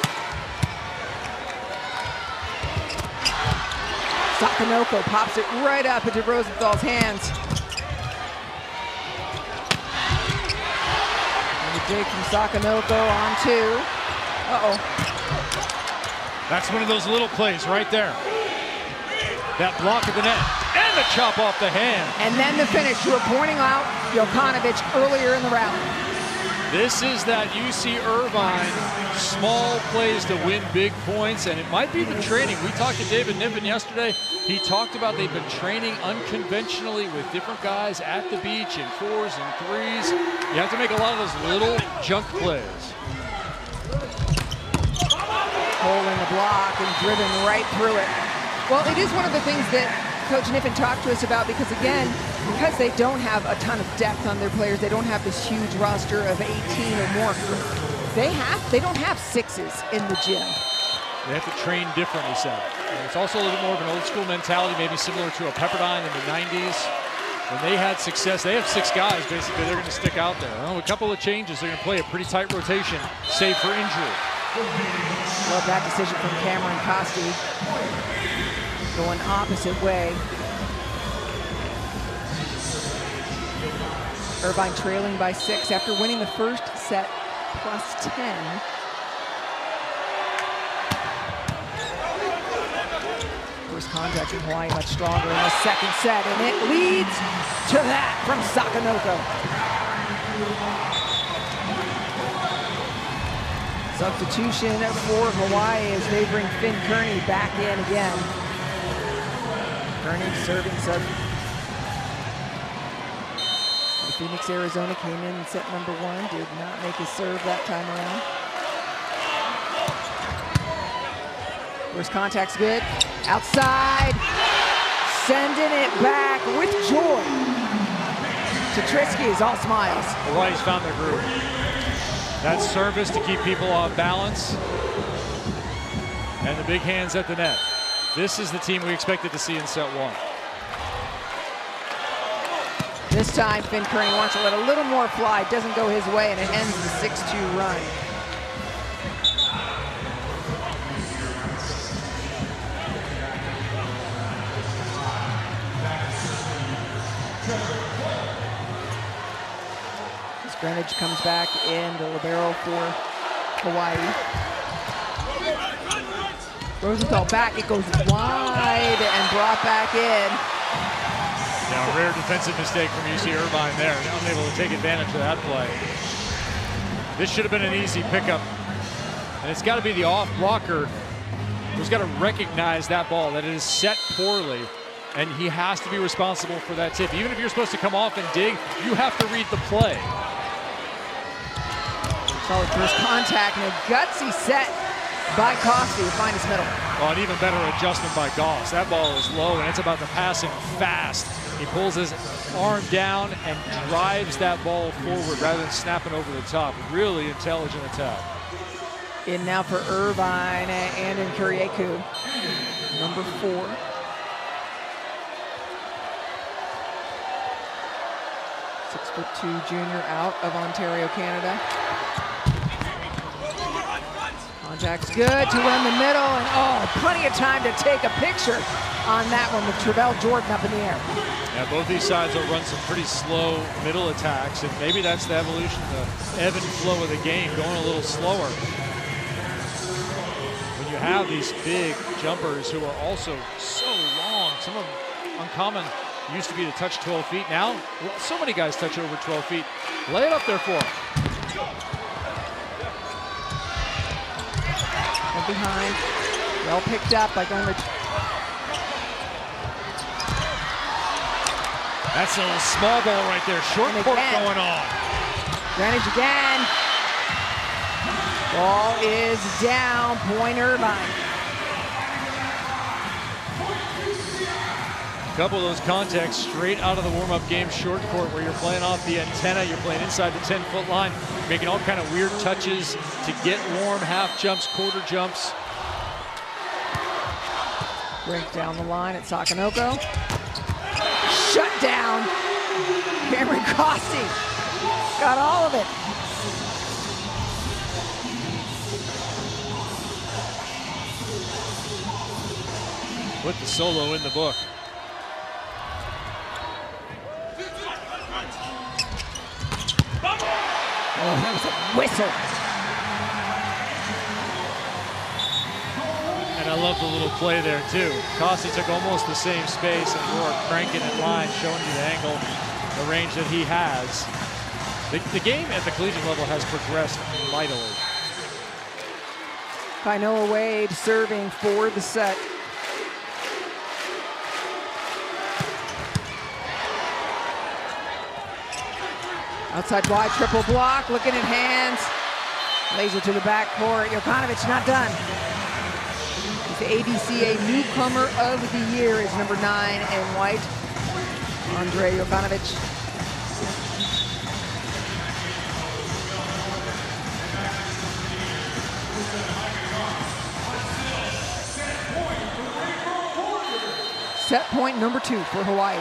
Sakanoko pops it right up into Rosenthal's hands. And a dig from Sakanoko on 2. That's one of those little plays right there. That block of the net and the chop off the hand. And then the finish. You were pointing out Jokanovic earlier in the round. This is that UC Irvine small plays to win big points, and it might be the training. We talked to David Niven yesterday. He talked about they've been training unconventionally with different guys at the beach in 4s and 3s. You have to make a lot of those little junk plays. Hole in the block and driven right through it. Well, it is one of the things that Coach Niffen talked to us about because, again, because they don't have a ton of depth on their players, they don't have this huge roster of 18 or more. They don't have 6s in the gym. They have to train differently, Seth. And it's also a little more of an old school mentality, maybe similar to a Pepperdine in the 90s. When they had success, they have 6 guys, basically, they're going to stick out there. Well, a couple of changes, they're going to play a pretty tight rotation, save for injury. Love that decision from Cameron Costi. Going opposite way. Irvine trailing by 6 after winning the first set plus 10. First contact from Hawaii much stronger in the second set, and it leads to that from Sakanoko. Substitution for Hawaii as they bring Finn Kearney back in again. Kearney serving sub. The Phoenix, Arizona came in set number 1, did not make his serve that time around. First contact's good. Outside, sending it back with joy. Tetrisky is all smiles. Hawaii's found their groove. That service to keep people off balance. And the big hands at the net. This is the team we expected to see in set 1. This time, Finn Kearney wants to let a little more fly. Doesn't go his way, and it ends the 6-2 run. Greenwich comes back in the libero for Hawaii. Rosenthal back, it goes wide and brought back in. Now, rare defensive mistake from UC Irvine there, unable to take advantage of that play. This should have been an easy pickup. And it's got to be the off blocker who's got to recognize that ball, that it is set poorly. And he has to be responsible for that tip. Even if you're supposed to come off and dig, you have to read the play. Solid first contact and a gutsy set by Costi to find his middle. Well, an even better adjustment by Goss. That ball is low and it's about to pass him fast. He pulls his arm down and drives that ball forward rather than snapping over the top. Really intelligent attack. In now for Irvine and in Kurieku, number 4. ...6'2" junior out of Ontario, Canada. Contact's good to run the middle, and oh, plenty of time to take a picture on that one with Travell Jordan up in the air. Yeah, both these sides will run some pretty slow middle attacks, and maybe that's the evolution, the ebb and flow of the game, going a little slower. When you have these big jumpers who are also so long, some of them uncommon, used to be to touch 12 feet. Now, so many guys touch over 12 feet. Lay it up there for them. From behind, well picked up by Gunrich. That's a little small ball right there. Short court going on. Advantage again. Ball is down. Point Irvine. A couple of those contacts straight out of the warm-up game, short court, where you're playing off the antenna, you're playing inside the 10-foot line, making all kind of weird touches to get warm, half jumps, quarter jumps. Break down the line at Sakanoko. Shut down. Cameron Costi got all of it. Put the solo in the book. Oh, that was a whistle. And I love the little play there too. Costi took almost the same space, and Rourke cranking in line, showing you the angle, the range that he has. The game at the collegiate level has progressed mightily. Kainoa Wade serving for the set. Outside wide, triple block, looking at hands. Laser to the backcourt. Jokanovic not done. He's the ABCA Newcomer of the Year is number 9 in white, Andre Jokanovic. Set point number 2 for Hawaii.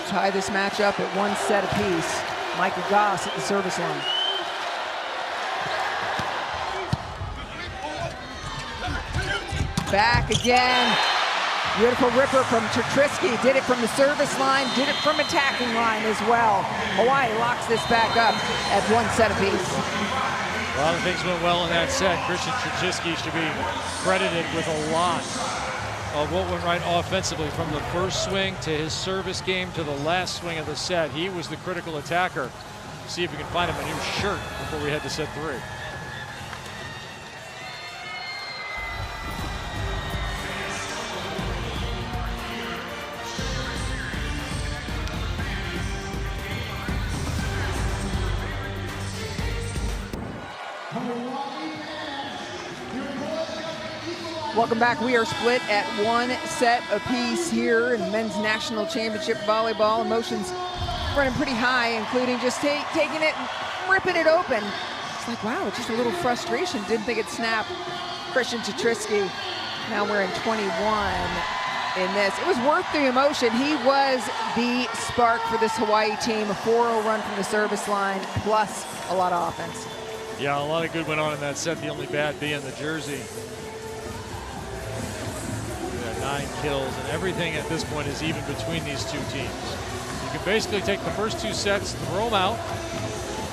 Tie this matchup at 1 set apiece. Michael Goss at the service line. Back again. Beautiful ripper from Chertrisky. Did it from the service line, did it from attacking line as well. Hawaii locks this back up at 1 set apiece. A lot of things went well in that set. Christian Chertrisky should be credited with a lot of what went right offensively, from the first swing to his service game to the last swing of the set. He was the critical attacker. See if we can find him a new shirt before we head to set 3. Welcome back. We are split at 1 set apiece here in men's national championship volleyball. Emotions running pretty high, including just taking it and ripping it open. It's like, wow, just a little frustration. Didn't think it'd snap. Christian Chertrisky, now we're in 21 in this. It was worth the emotion. He was the spark for this Hawaii team. A 4-0 run from the service line, plus a lot of offense. Yeah, a lot of good went on in that set. The only bad being the jersey. 9 kills, and everything at this point is even between these two teams. You can basically take the first 2 sets, throw them out.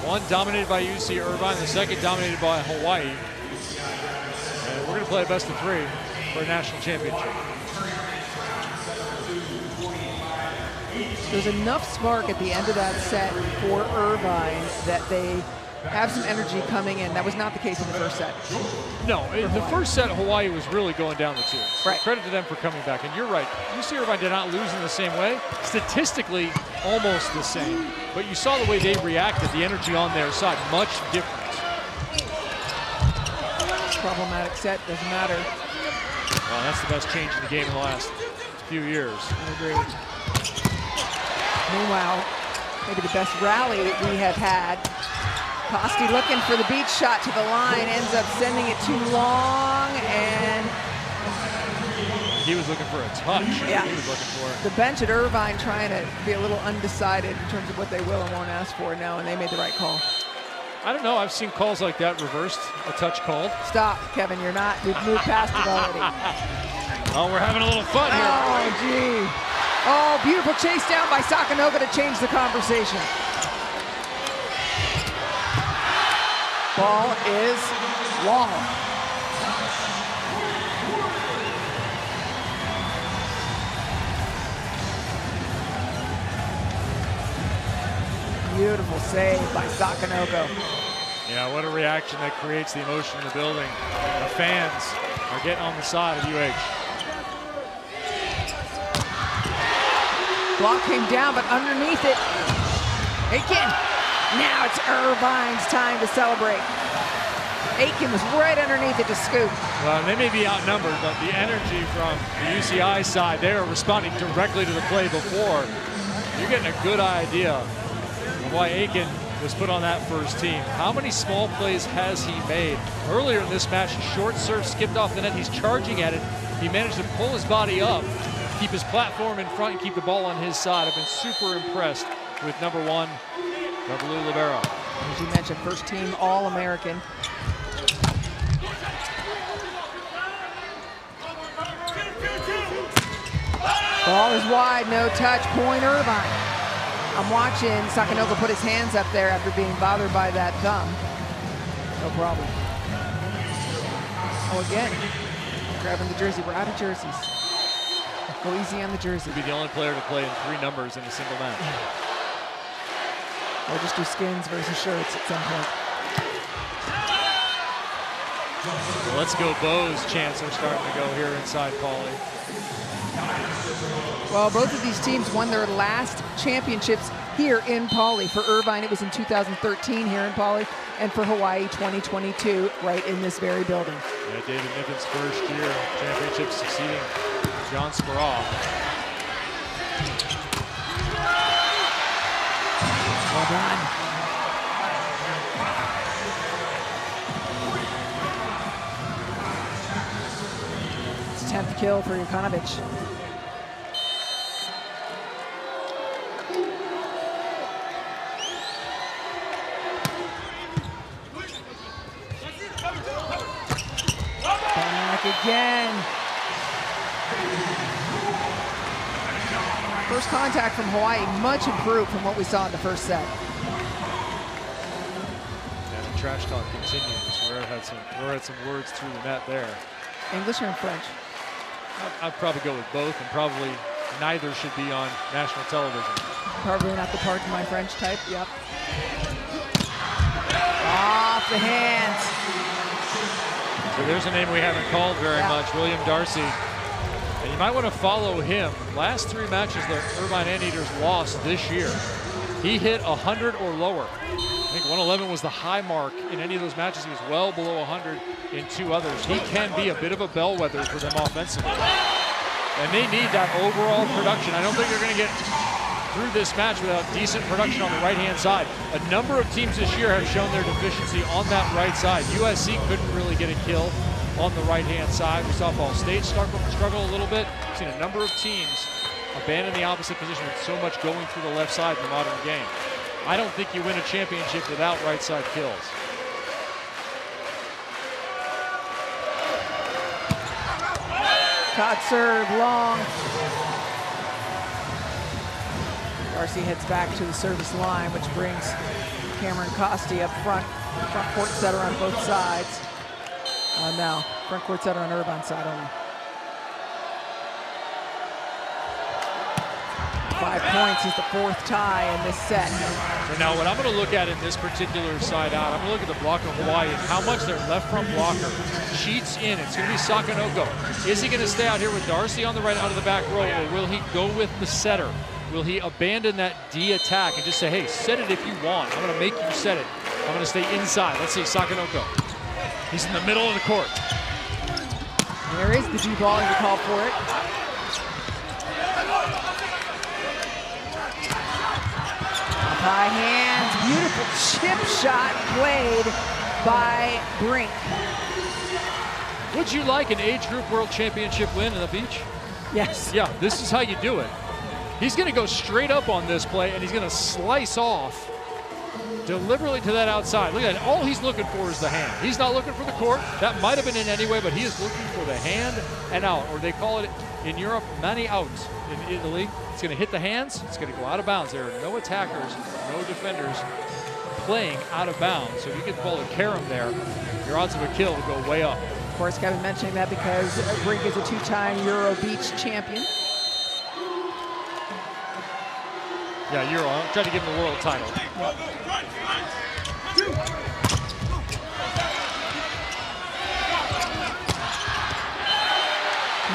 One dominated by UC Irvine, the second dominated by Hawaii. And we're going to play a best of 3 for a national championship. There's enough spark at the end of that set for Irvine that they have some energy coming in. That was not the case in the first set. No, the first set, Hawaii was really going down the tubes. Right. Credit to them for coming back. And you're right, UC Irvine did not lose in the same way. Statistically, almost the same. But you saw the way they reacted, the energy on their side, much different. Problematic set, doesn't matter. Well, that's the best change in the game in the last few years. I agree. Meanwhile, maybe the best rally we have had. Costi looking for the beach shot to the line, ends up sending it too long, and he was looking for a touch. Yeah. He was looking for it. The bench at Irvine trying to be a little undecided in terms of what they will and won't ask for now, and they made the right call. I don't know. I've seen calls like that reversed, a touch called. Stop, Kevin. You're not. We've moved past it already. Oh, we're having a little fun here. Oh, gee. Oh, beautiful chase down by Sakanoga to change the conversation. Ball is long. Beautiful save by Sakanogo. Yeah, what a reaction that creates the emotion in the building. The fans are getting on the side of UH. Block came down, but underneath it, Aiken. Now it's Irvine's time to celebrate. Aiken was right underneath it to scoop. Well, they may be outnumbered, but the energy from the UCI side, they are responding directly to the play before. You're getting a good idea of why Aiken was put on that first team. How many small plays has he made? Earlier in this match, short serve skipped off the net. He's charging at it. He managed to pull his body up, keep his platform in front, and keep the ball on his side. I've been super impressed with number 1, the blue libero. As you mentioned, first team All-American. Ball is wide, no touch, point Irvine. I'm watching Sakanoga put his hands up there after being bothered by that thumb. No problem. Oh, again, grabbing the jersey. We're out of jerseys. Go easy on the jersey. He'll be the only player to play in 3 numbers in a single match. We'll just do skins versus shirts at some point. Well, let's go Bo's chants are starting to go here inside Pauly. Well, both of these teams won their last championships here in Pauly. For Irvine, it was in 2013 here in Pauly, and for Hawaii, 2022, right in this very building. Yeah, David Niffin's first year championship succeeding John Sparrow. Well done. It's 10th kill for Jukanovic. Again. First contact from Hawaii, much improved from what we saw in the first set. And the trash talk continues. Ferrer had some words through the net there. English or in French? I'd probably go with both, and probably neither should be on national television. Probably not the pardon my French type, yep. Off the hands. So there's a name we haven't called very much, William Darcy. And you might want to follow him. Last 3 matches the Irvine Anteaters lost this year, he hit 100 or lower. I think 111 was the high mark in any of those matches. He was well below 100 in 2 others. He can be a bit of a bellwether for them offensively. And they need that overall production. I don't think they're going to get through this match without decent production on the right-hand side. A number of teams this year have shown their deficiency on that right side. USC couldn't really get a kill on the right-hand side. We saw Ball State struggle a little bit. We've seen a number of teams abandon the opposite position with so much going through the left side in the modern game. I don't think you win a championship without right-side kills. Caught serve, long. Darcy heads back to the service line, which brings Cameron Costi up front. Front court setter on both sides. No, front court setter on Irvine's side only. 5 points is the 4th tie in this set. So now what I'm going to look at in this particular side out, I'm going to look at the block of Hawaii and how much their left front blocker cheats in. It's going to be Sakanogo. Is he going to stay out here with Darcy on the right out of the back row, or will he go with the setter? Will he abandon that D attack and just say, hey, set it if you want. I'm going to make you set it. I'm going to stay inside. Let's see, Sakanogo. He's in the middle of the court. There is the D ball, you call for it. High hands, beautiful chip shot played by Brink. Would you like an age group world championship win in the beach? Yes. Yeah, this is how you do it. He's going to go straight up on this play, and he's going to slice off deliberately to that outside. Look at that. All he's looking for is the hand. He's not looking for the court. That might have been in anyway, but he is looking for the hand and out, or they call it in Europe, mani out. In Italy, it's going to hit the hands. It's going to go out of bounds. There are no attackers, no defenders playing out of bounds. So if you can pull a carom there, your odds of a kill will go way up. Of course, Kevin mentioning that because Brink is a two-time Euro Beach champion. Yeah, Euro. I'm trying to give him the world title.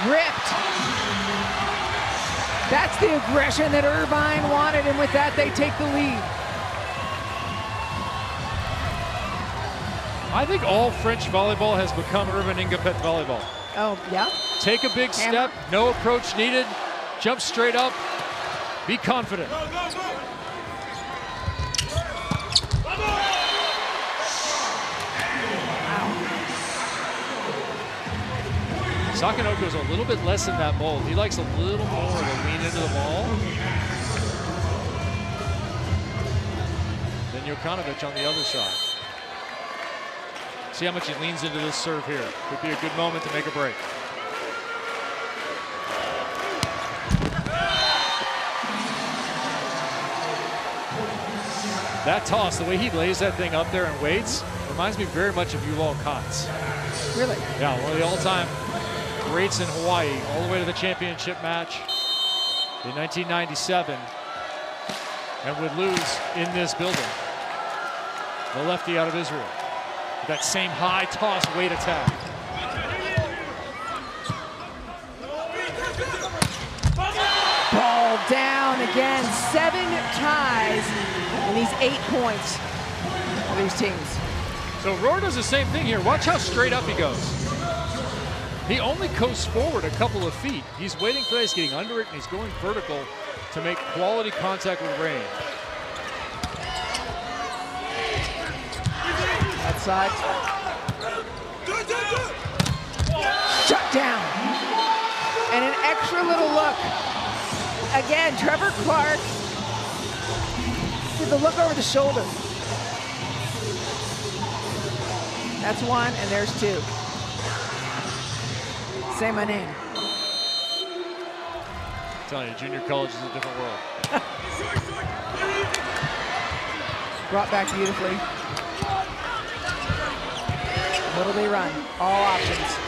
Ripped. That's the aggression that Irvine wanted, and with that, they take the lead. I think all French volleyball has become Irvine Ingapet volleyball. Oh, yeah? Take a big step, no approach needed, jump straight up, be confident. Sakanoko's a little bit less in that mold. He likes a little more of a lean into the ball. Then Jokanovic on the other side. See how much he leans into this serve here. Could be a good moment to make a break. That toss, the way he lays that thing up there and waits, reminds me very much of Yuval Kotz. Really? Yeah, one of the all-time greats in Hawaii, all the way to the championship match in 1997, and would lose in this building. The lefty out of Israel. With that same high toss weight attack. Ball down again, 7 ties in these 8 points for these teams. So Rohr does the same thing here. Watch how straight up he goes. He only coasts forward a couple of feet. He's waiting for that. He's getting under it, and he's going vertical to make quality contact with range. Outside. Shut down. And an extra little look. Again, Trevor Clark with the look over the shoulder. That's one, and there's two. Say my name. I'm telling you, junior college is a different world. Brought back beautifully. What'll they run? All options.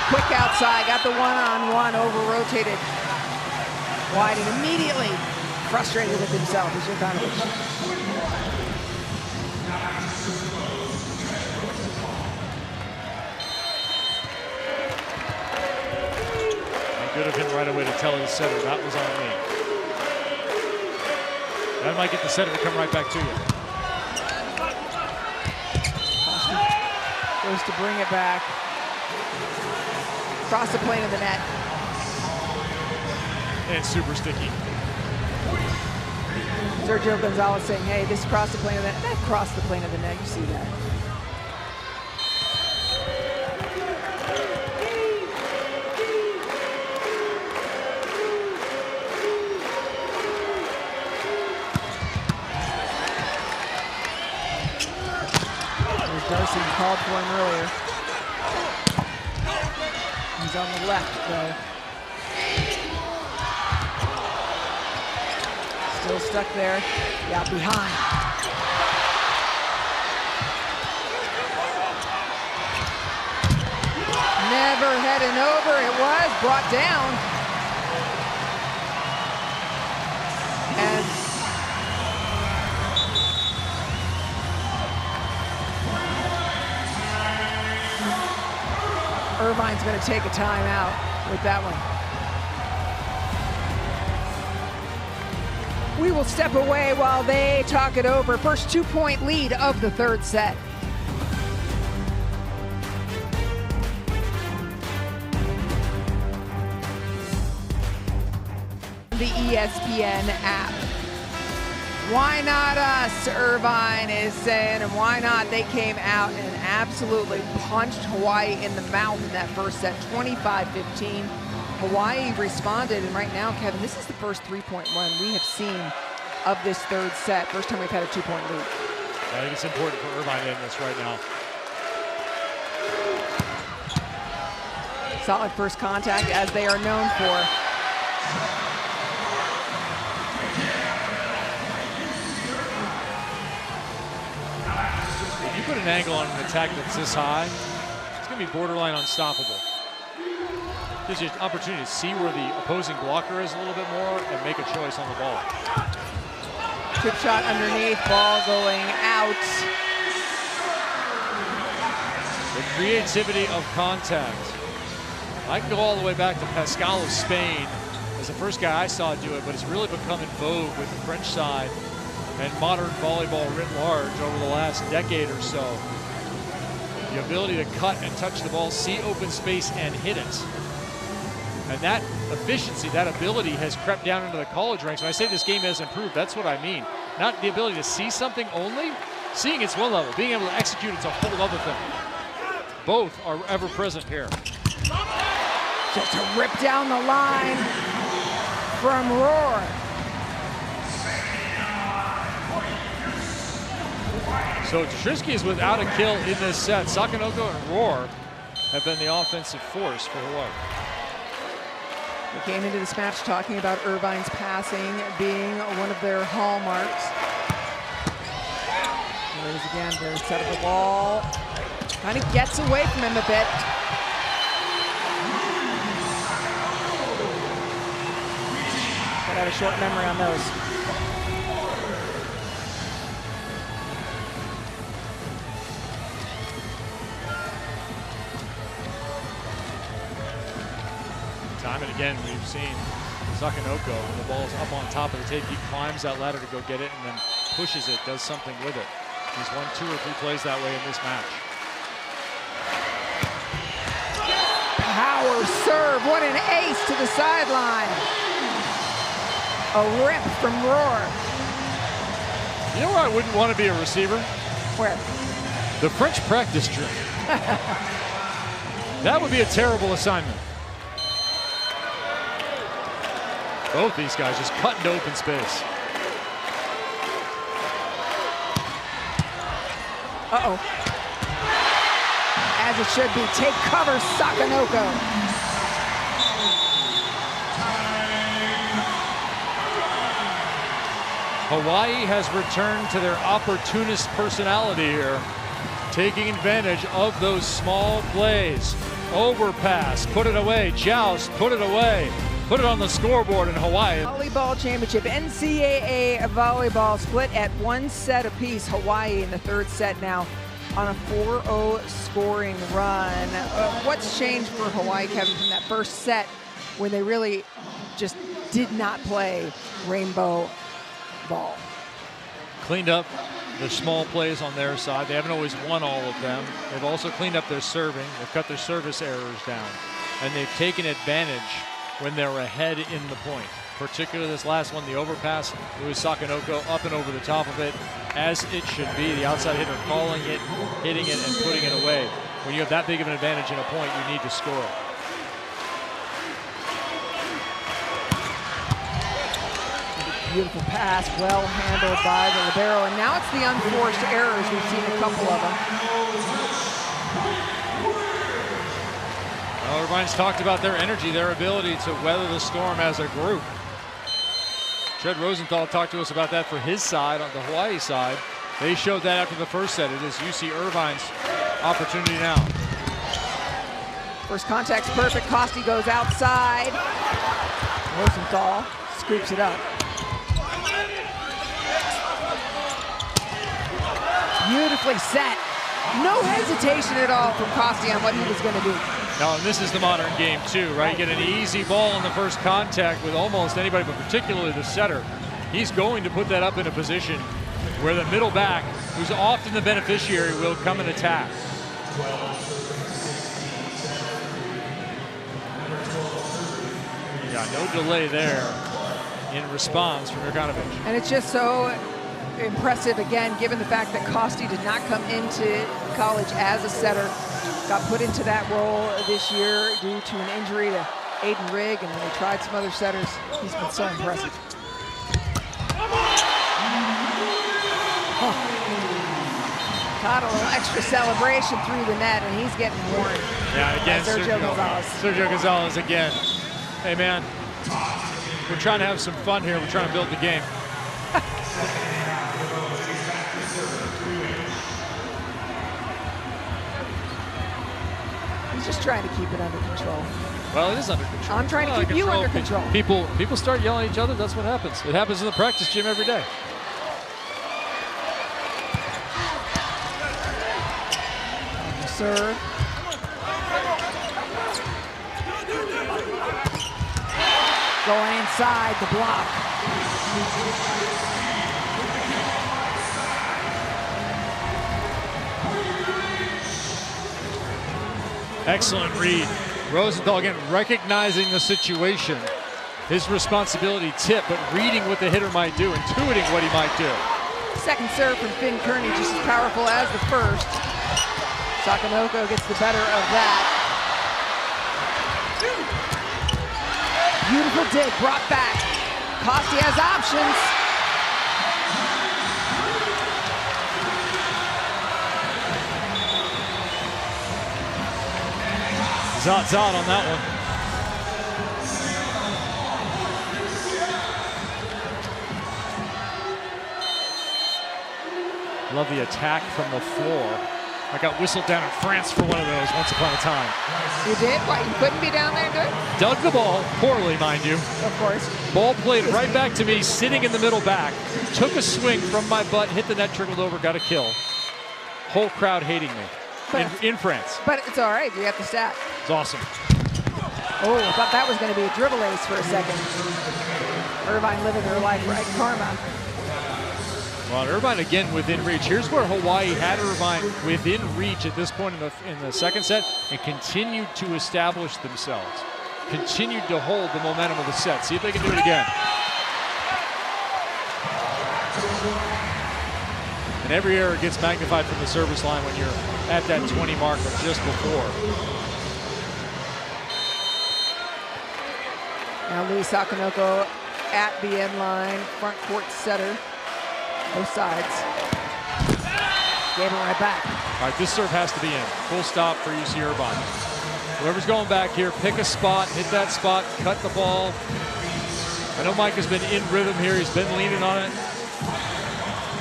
Quick outside, got the one-on-one, over-rotated wide, and immediately frustrated with himself. He's Jokanovic. Good of him right away to tell his setter, that was on me. That might get the setter to come right back to you. Goes to bring it back. Cross the plane of the net. And super sticky. Sergio Gonzalez saying, hey, this crossed the plane of the net. That crossed the plane of the net, you see that. Darcy called for him earlier. He's on the left, though. Still stuck there. Yeah, behind. Never heading over. It was brought down. And Irvine's going to take a timeout with that one. We will step away while they talk it over. First 2-point lead of the third set. The ESPN app. Why not us, Irvine is saying, and why not? They came out and absolutely punched Hawaii in the mouth in that first set, 25-15. Hawaii responded, and right now, Kevin, this is the first 3-point run we have seen of this third set. First time we've had a 2-point lead. I think it's important for Irvine in this right now. Solid first contact, as they are known for. If you put an angle on an attack that's this high, it's going to be borderline unstoppable. Gives you an opportunity to see where the opposing blocker is a little bit more and make a choice on the ball. Chip shot underneath, ball going out. The creativity of contact. I can go all the way back to Pascal of Spain as the first guy I saw do it, but it's really become in vogue with the French side and modern volleyball writ large over the last decade or so. The ability to cut and touch the ball, see open space, and hit it. And that efficiency, that ability has crept down into the college ranks. When I say this game has improved, that's what I mean. Not the ability to see something only. Seeing it's one level. Being able to execute it's a whole other thing. Both are ever present here. Just a rip down the line from Roar. So Trisky is without a kill in this set. Sakanoko and Roar have been the offensive force for Hawaii. We came into this match talking about Irvine's passing being one of their hallmarks. There it is again, very set of the ball. Kind of gets away from him a bit. But I have a short memory on those. Time and again, we've seen Sakanoko, when the ball's up on top of the tape, he climbs that ladder to go get it and then pushes it, does something with it. He's won 2 or 3 plays that way in this match. Power serve, what an ace to the sideline. A rip from Roar. You know where I wouldn't want to be a receiver? Where? The French practice gym. That would be a terrible assignment. Both these guys just cut into open space. Uh-oh. As it should be. Take cover, Sakanoko. Hawaii has returned to their opportunist personality here, taking advantage of those small plays. Overpass, put it away. Joust, put it away. Put it on the scoreboard in Hawaii. Volleyball championship, NCAA volleyball split at 1 set apiece. Hawaii in the 3rd set now on a 4-0 scoring run. What's changed for Hawaii, Kevin, from that first set when they really just did not play rainbow ball? Cleaned up the small plays on their side. They haven't always won all of them. They've also cleaned up their serving. They've cut their service errors down. And they've taken advantage when they're ahead in the point. Particularly this last one, the overpass. It was Sakanoko up and over the top of it, as it should be. The outside hitter calling it, hitting it, and putting it away. When you have that big of an advantage in a point, you need to score it. Beautiful pass, well handled by the libero, and now it's the unforced errors. We've seen a couple of them. Well, Irvine's talked about their energy, their ability to weather the storm as a group. Tread Rosenthal talked to us about that for his side, on the Hawaii side. They showed that after the first set. It is UC Irvine's opportunity now. First contact's perfect. Costi goes outside. Rosenthal scoops it up. Beautifully set. No hesitation at all from Costi on what he was going to do. Now, and this is the modern game too, right? You get an easy ball in the first contact with almost anybody, but particularly the setter. He's going to put that up in a position where the middle back, who's often the beneficiary, will come and attack. Yeah, no delay there in response from Jurkanovic. And it's just so impressive, again, given the fact that Costi did not come into college as a setter. Got put into that role this year due to an injury to Aiden Rigg, and when they tried some other setters, he's been so impressive. Caught a little extra celebration through the net, and he's getting worn. Yeah, again, Sergio Gonzalez. Sergio Gonzalez again. Hey, man, we're trying to have some fun here. We're trying to build the game. He's just trying to keep it under control. Well, it is under control. I'm trying to keep you under control. People start yelling at each other. That's what happens. It happens in the practice gym every day. Serve. Going inside the block. Excellent read. Rosenthal again recognizing the situation. His responsibility tip, but reading what the hitter might do, intuiting what he might do. Second serve from Finn Kearney, just as powerful as the first. Sakanoko gets the better of that. Beautiful dig, brought back. Costi has options. Zot on that one. Love the attack from the floor. I got whistled down in France for one of those once upon a time. You did? Why, you couldn't be down there good? Dug the ball, poorly, mind you. Of course. Ball played right back to me, sitting in the middle back. Took a swing from my butt, hit the net, trickled over, got a kill. Whole crowd hating me in France. But it's all right, you got the stat. It's awesome. Oh, I thought that was going to be a dribble ace for a second. Irvine living their life right, karma. Well, Irvine again within reach. Here's where Hawaii had Irvine within reach at this point in the second set and continued to establish themselves. Continued to hold the momentum of the set. See if they can do it again. And every error gets magnified from the service line when you're at that 20 mark of just before. Now Louis Sakanoko at the end line, front court setter. Both sides. Gave it right back. All right, this serve has to be in. Full stop for UC Irvine. Whoever's going back here, pick a spot, hit that spot, cut the ball. I know Mike has been in rhythm here. He's been leaning on it.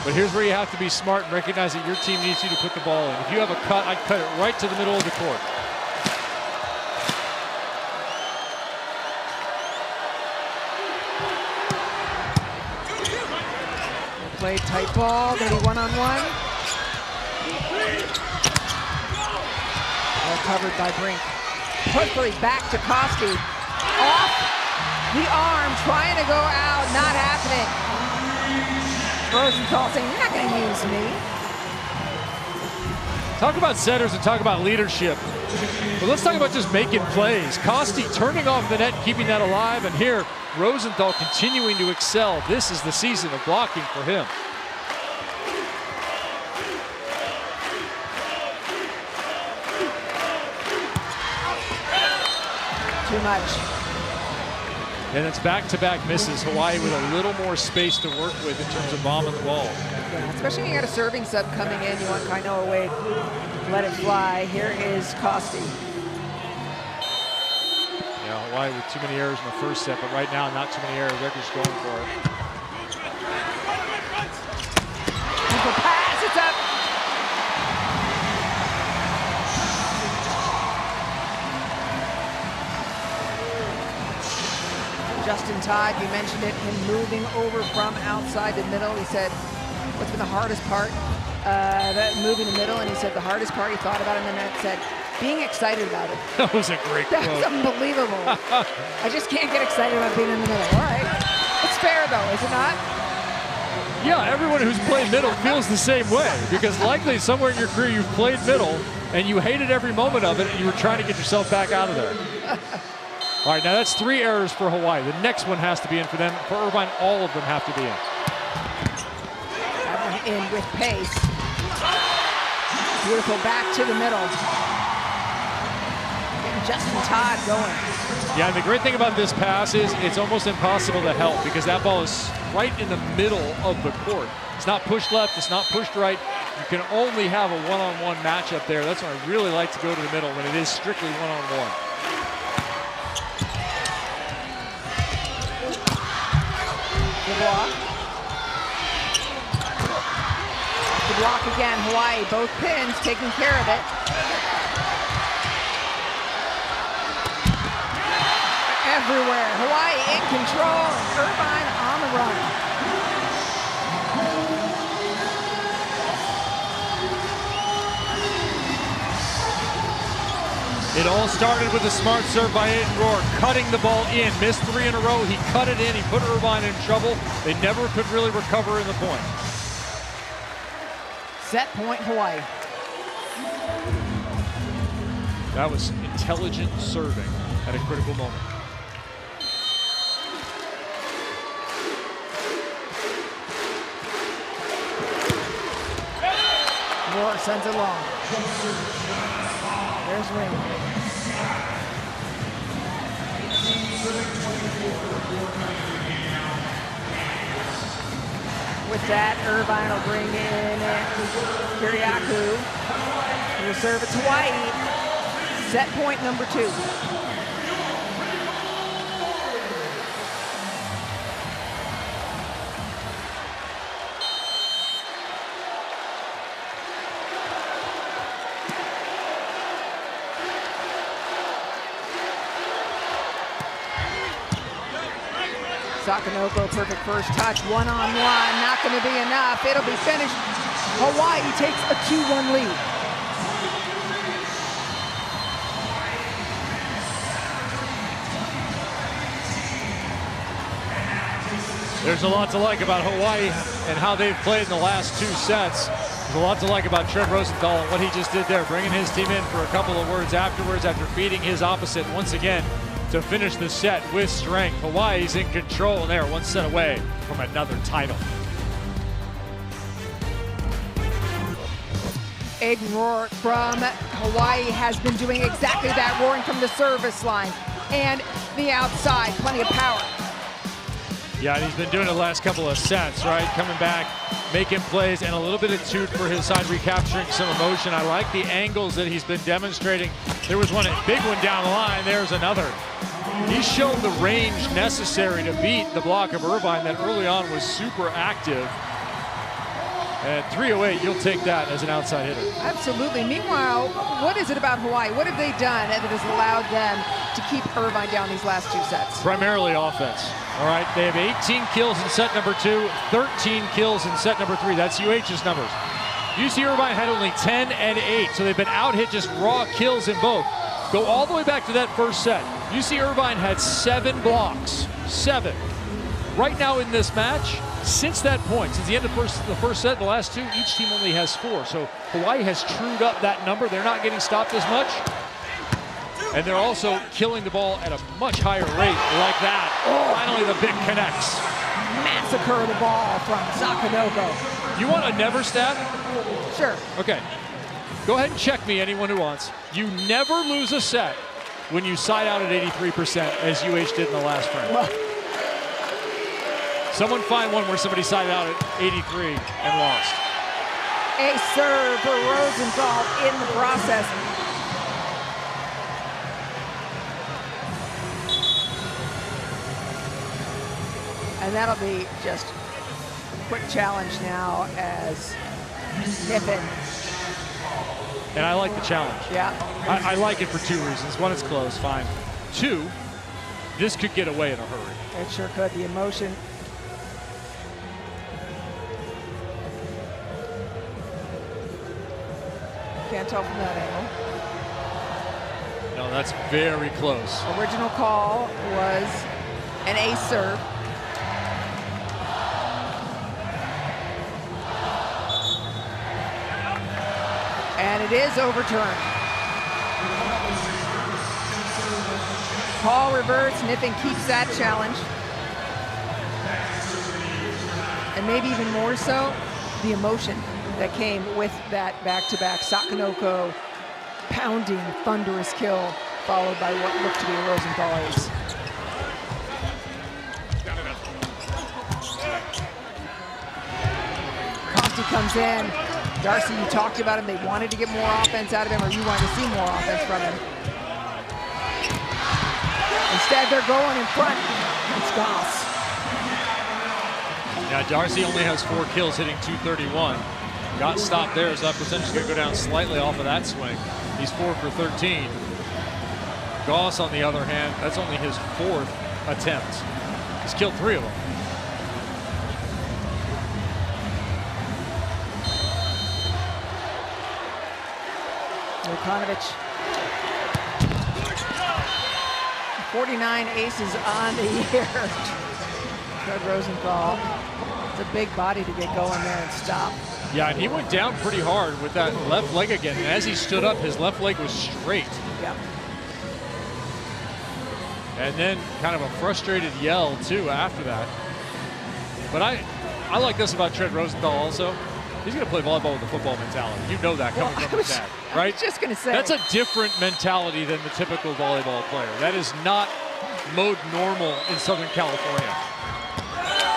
But here's where you have to be smart and recognize that your team needs you to put the ball in. If you have a cut, I'd cut it right to the middle of the court. Played tight ball, maybe one-on-one. Well covered by Brink. Quickly back to Costi. Off the arm, trying to go out, not happening. Rosenthal saying, you're not going to use me. Talk about setters and talk about leadership. But let's talk about just making plays. Costi turning off the net, keeping that alive, and here Rosenthal continuing to excel. This is the season of blocking for him. Too much. And it's back-to-back misses. Hawaii with a little more space to work with in terms of bombing the ball. Yeah, especially when you got a serving sub coming in, you want Kainoa away, let it fly. Here is Costi. Yeah, Hawaii with too many errors in the first set, but right now not too many errors. They're just going for it. Simple pass, it's up. Justin Todd, you mentioned it, him moving over from outside the middle. He said, what's been the hardest part? Moving the middle, and he said the hardest part he thought about in the net, said, being excited about it. That was a great quote. That was unbelievable. I just can't get excited about being in the middle. All right. It's fair, though, is it not? Yeah, everyone who's played middle feels the same way, because likely somewhere in your career you've played middle and you hated every moment of it and you were trying to get yourself back out of there. All right, now that's 3 errors for Hawaii. The next one has to be in for them. For Irvine, all of them have to be in. That one in with pace. Beautiful back to the middle. Getting Justin Todd going. Yeah, and the great thing about this pass is it's almost impossible to help because that ball is right in the middle of the court. It's not pushed left, it's not pushed right. You can only have a one-on-one matchup there. That's why I really like to go to the middle when it is strictly one-on-one. Good block. Good block again. Hawaii, both pins taking care of it. Everywhere. Hawaii in control. Irvine on the run. It all started with a smart serve by Aiden Rohr, cutting the ball in. Missed 3 in a row. He cut it in. He put Irvine in trouble. They never could really recover in the point. Set point, Hawaii. That was intelligent serving at a critical moment. Rohr sends it long. There's Ring. With that, Irvine will bring in Kiriakou. He will serve it to Hawaii. Set point number 2. Sakanoko, perfect first touch, one-on-one, not going to be enough. It'll be finished. Hawaii takes a 2-1 lead. There's a lot to like about Hawaii and how they've played in the last 2 sets. There's a lot to like about Trev Rosenthal and what he just did there, bringing his team in for a couple of words afterwards after beating his opposite once again to finish the set with strength. Hawaii's in control, and they are 1 set away from another title. Aiden Rohr from Hawaii has been doing exactly that, roaring from the service line and the outside, plenty of power. Yeah, and he's been doing it the last couple of sets, right? Coming back, making plays, and a little bit of toot for his side, recapturing some emotion. I like the angles that he's been demonstrating. There was one big one down the line. There's another. He's shown the range necessary to beat the block of Irvine that early on was super active. At 308, you'll take that as an outside hitter. Absolutely. Meanwhile, what is it about Hawaii? What have they done that has allowed them to keep Irvine down these last 2 sets? Primarily offense. All right, they have 18 kills in set number 2, 13 kills in set number 3. That's UH's numbers. UC Irvine had only 10 and 8, so they've been out-hit just raw kills in both. Go all the way back to that first set. UC Irvine had 7 blocks. 7. Right now in this match, since that point, since the end of the first set, the last 2, each team only has 4. So Hawaii has trued up that number. They're not getting stopped as much. And they're also killing the ball at a much higher rate like that. Oh, finally the big connects. Massacre the ball from Sakanoko. You want a never stat? Sure. Okay. Go ahead and check me, anyone who wants. You never lose a set when you side out at 83%, as UH did in the last frame. Well, someone find one where somebody sided out at 83 and lost. a serve for Rosenthal in the process. And that'll be just a quick challenge now as Nippon. And I like the challenge. Yeah. I like it for 2 reasons. 1, it's close, fine. 2, this could get away in a hurry. It sure could. The emotion. Can't tell from that angle. No, that's very close. Original call was an ace serve. And it is overturned. Call reverts, Nippon keeps that challenge. And maybe even more so, the emotion that came with that back-to-back. Sakanoko pounding, thunderous kill, followed by what looked to be a Rosenthal ace. Conti comes in. Darcy, you talked about him. They wanted to get more offense out of him, or you wanted to see more offense from him. Instead, they're going in front. It's Goss. Yeah, Darcy only has 4 kills, hitting .231. Got stopped there, so that percentage is going to go down slightly off of that swing. He's 4 for 13. Goss, on the other hand, that's only his 4th attempt. He's killed 3 of them. Vukonovic. 49 aces on the year. Fred Rosenthal. It's a big body to get going there and stop. Yeah, and he went down pretty hard with that left leg again. And as he stood up, his left leg was straight. Yeah. And then kind of a frustrated yell, too, after that. But I like this about Trent Rosenthal also. He's going to play volleyball with a football mentality. You know that coming from his dad, right? I was just going to say. That's a different mentality than the typical volleyball player. That is not mode normal in Southern California.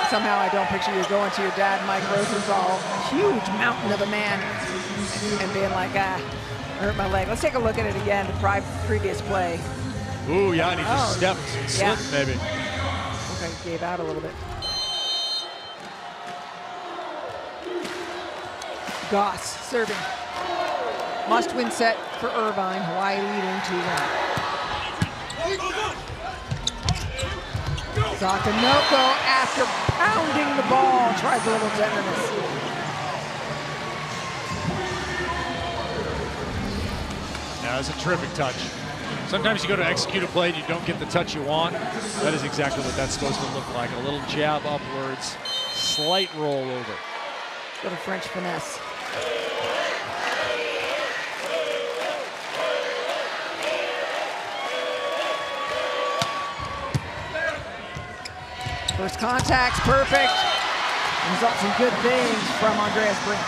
Somehow I don't picture you going to your dad, Mike Rosenthal, huge mountain of a man, and being like, I hurt my leg. Let's take a look at it again, the previous play. Ooh, yeah, and he just stepped and slipped, maybe. Okay, gave out a little bit. Goss serving. Must-win set for Irvine. Hawaii leading 2-1. Sakanoko, after pounding the ball, tries a little tenderness. Yeah, that's a terrific touch. Sometimes you go to execute a play and you don't get the touch you want. That is exactly what that's supposed to look like. A little jab upwards, slight roll over. Little French finesse. First contact's perfect. Results in good things from Andreas Brink.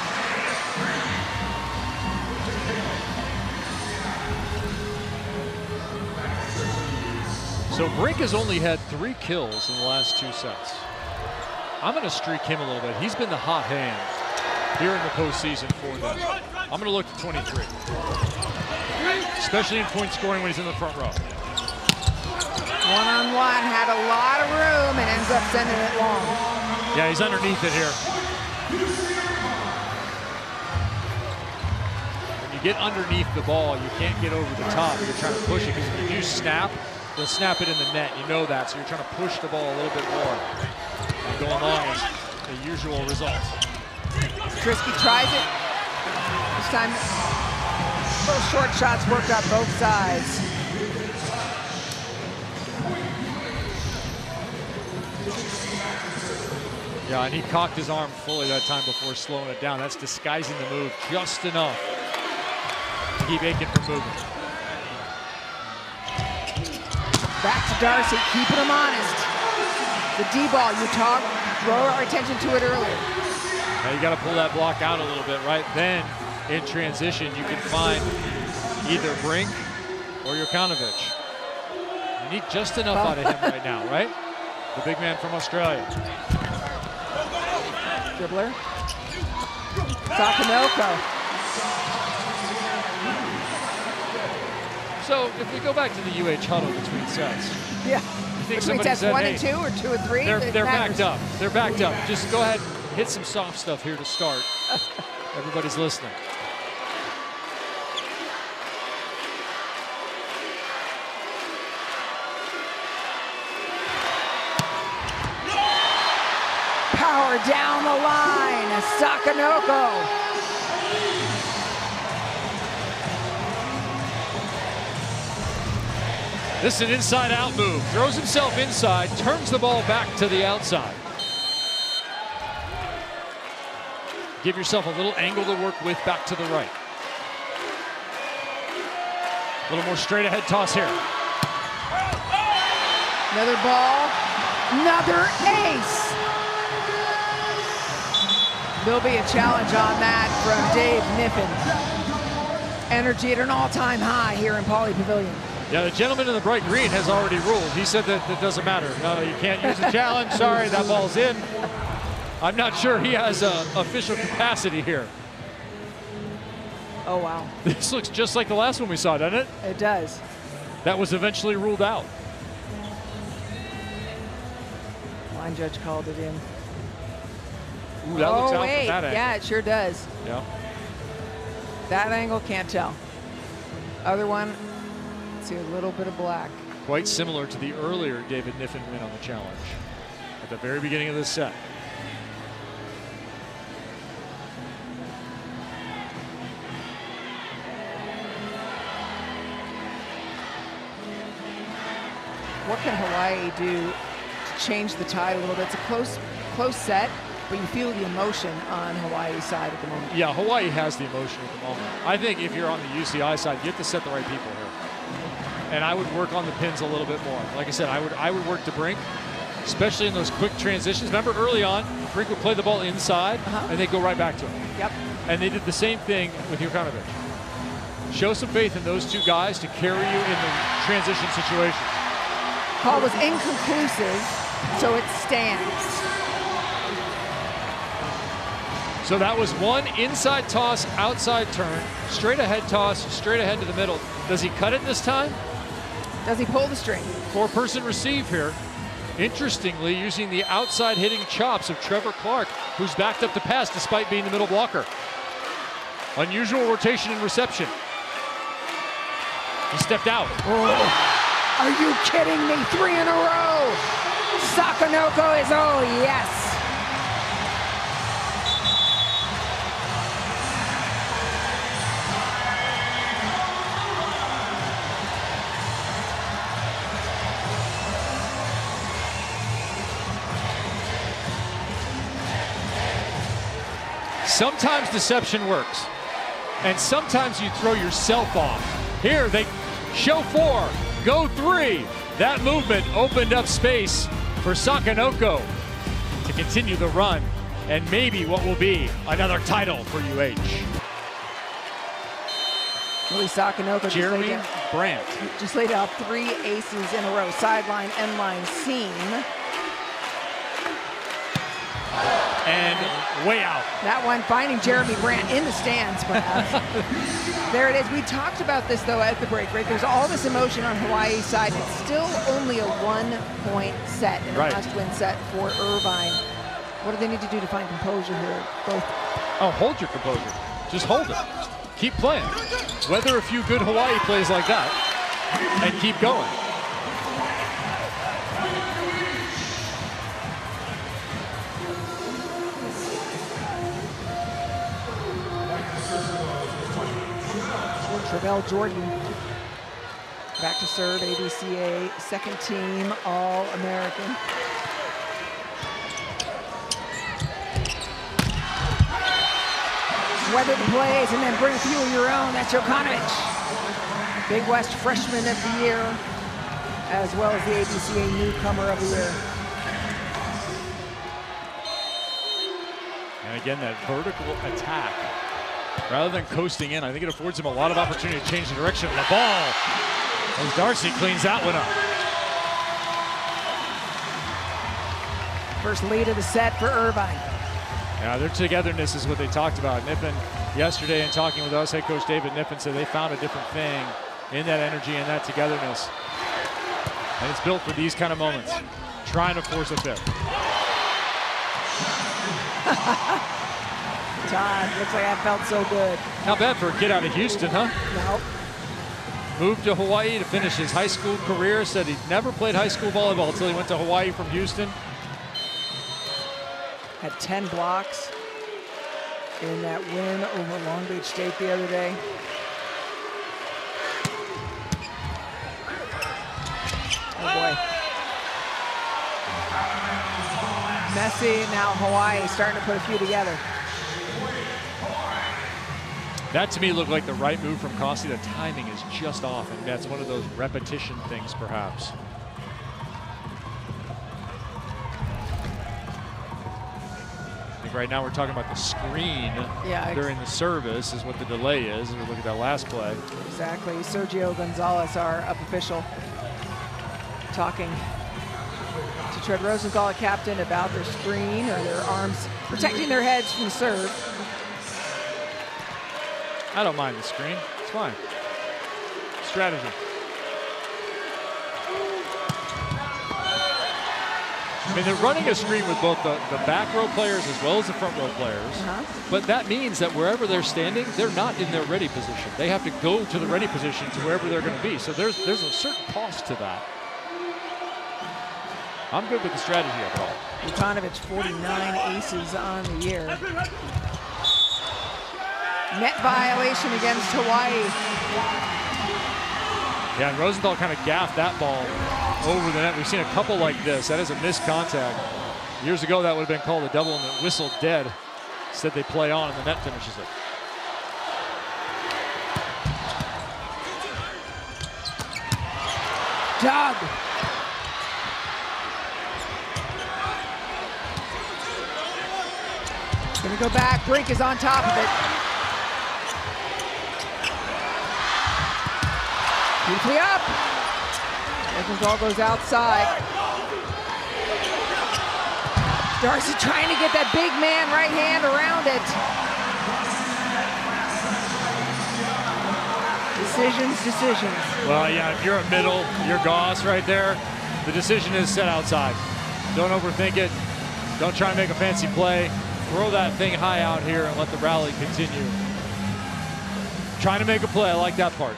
So Brink has only had 3 kills in the last 2 sets. I'm going to streak him a little bit. He's been the hot hand here in the postseason for them. I'm going to look to 23. Especially in point scoring when he's in the front row. One-on-one, had a lot of room and ends up sending it long. Yeah, he's underneath it here. When you get underneath the ball, you can't get over the top. You're trying to push it, because if you do snap, you'll snap it in the net. You know that, so you're trying to push the ball a little bit more. And going long is the usual result. Trisky tries it. This time, those short shots worked out both sides. Yeah, and he cocked his arm fully that time before slowing it down. That's disguising the move just enough to keep Aiken from moving. Back to Darcy, keeping him honest. The D-ball, you draw our attention to it earlier. Now you got to pull that block out a little bit, right? Then, in transition, you can find either Brink or Vukonovic. You need just enough out of him right now, right? The big man from Australia. Dribbler. Sakanoko. So if we go back to the UH huddle between sets. Yeah. Between sets said, 1 hey, and 2 or 2 and 3? They're backed up. They're backed up. Just go ahead and hit some soft stuff here to start. Everybody's listening. Power down the line, Sakanoko. This is an inside-out move. Throws himself inside, turns the ball back to the outside. Give yourself a little angle to work with back to the right. A little more straight ahead toss here. Another ball, another ace. There'll be a challenge on that from Dave Niffen. Energy at an all-time high here in Pauley Pavilion. Yeah, the gentleman in the bright green has already ruled. He said that it doesn't matter. No, you can't use a challenge. Sorry, that ball's in. I'm not sure he has official capacity here. Oh, wow. This looks just like the last one we saw, doesn't it? It does. That was eventually ruled out. Line judge called it in. Ooh, that looks out wait. from that angle. Yeah, it sure does. Yeah. That angle, can't tell. Other one, see a little bit of black. Quite similar to the earlier David Niffen win on the challenge at the very beginning of this set. What can Hawaii do to change the tide a little bit? It's a close set, but you feel the emotion on Hawaii's side at the moment. Yeah, Hawaii has the emotion at the moment. I think if you're on the UCI side, you have to set the right people here. And I would work on the pins a little bit more. Like I said, I would work to Brink, especially in those quick transitions. Remember early on, Brink would play the ball inside, and they'd go right back to him. Yep. And they did the same thing with Jokanovic. Show some faith in those two guys to carry you in the transition situation. Call was inconclusive, so it stands. So that was one inside toss, outside turn, straight ahead toss, straight ahead to the middle. Does he cut it this time? Does he pull the string? 4-person receive here. Interestingly, using the outside hitting chops of Trevor Clark, who's backed up the pass despite being the middle blocker. Unusual rotation and reception. He stepped out. Oh. Are you kidding me? 3 in a row. Sakanoko is, oh yes. Sometimes deception works, and sometimes you throw yourself off. Here they show 4, go 3. That movement opened up space for Sakanoko to continue the run, and maybe what will be another title for UH. Really, Sakanoko Jeremy Brandt just laid out 3 aces in a row. Sideline, end line, seam. And way out. That one finding Jeremy Brandt in the stands, perhaps. There it is. We talked about this, though, at the break, right? There's all this emotion on Hawaii's side. It's still only a 1-point set and a must-win set for Irvine. What do they need to do to find composure here? Both. Oh, hold your composure. Just hold it. Keep playing. Weather a few good Hawaii plays like that and keep going. Travell Jordan back to serve, ABCA, second team All-American. Weather the plays and then bring a few of your own. That's Jokanovic. Big West Freshman of the Year, as well as the ABCA Newcomer of the Year. And again, that vertical attack. Rather than coasting in, I think it affords him a lot of opportunity to change the direction of the ball. As Darcy cleans that one up. First lead of the set for Irvine. Yeah, their togetherness is what they talked about. Niffen, yesterday in talking with us, head coach David Niffen said they found a different thing in that energy and that togetherness. And it's built for these kind of moments. Trying to force a fifth. Todd, looks like that felt so good. Not bad for a kid out of Houston, huh? Nope. Moved to Hawaii to finish his high school career. Said he'd never played high school volleyball until he went to Hawaii from Houston. Had 10 blocks in that win over Long Beach State the other day. Oh boy. Messy, now Hawaii starting to put a few together. That to me looked like the right move from Costi. The timing is just off, and that's one of those repetition things perhaps. I think right now we're talking about the screen during the service is what the delay is. As we look at that last play. Exactly. Sergio Gonzalez, our up official, talking to Tread Rosenthal, a captain, about their screen or their arms protecting their heads from the serve. I don't mind the screen. It's fine. Strategy. I mean, they're running a screen with both the back row players as well as the front row players. But that means that wherever they're standing, they're not in their ready position. They have to go to the ready position to wherever they're going to be. So there's a certain cost to that. I'm good with the strategy of it all. Vucanovic, 49 aces on the year. Net violation against Hawaii. Yeah, and Rosenthal kind of gaffed that ball over the net. We've seen a couple like this. That is a missed contact. Years ago, that would have been called a double and it whistled dead. Instead, they play on and the net finishes it. Doug. Gonna go back. Brink is on top of it. Beautifully up. Rosenthal goes outside. Darcy trying to get that big man right hand around it. Decisions. Well, yeah, if you're a middle, you're Goss right there. The decision is set outside. Don't overthink it. Don't try and make a fancy play. Throw that thing high out here and let the rally continue. Trying to make a play, I like that part.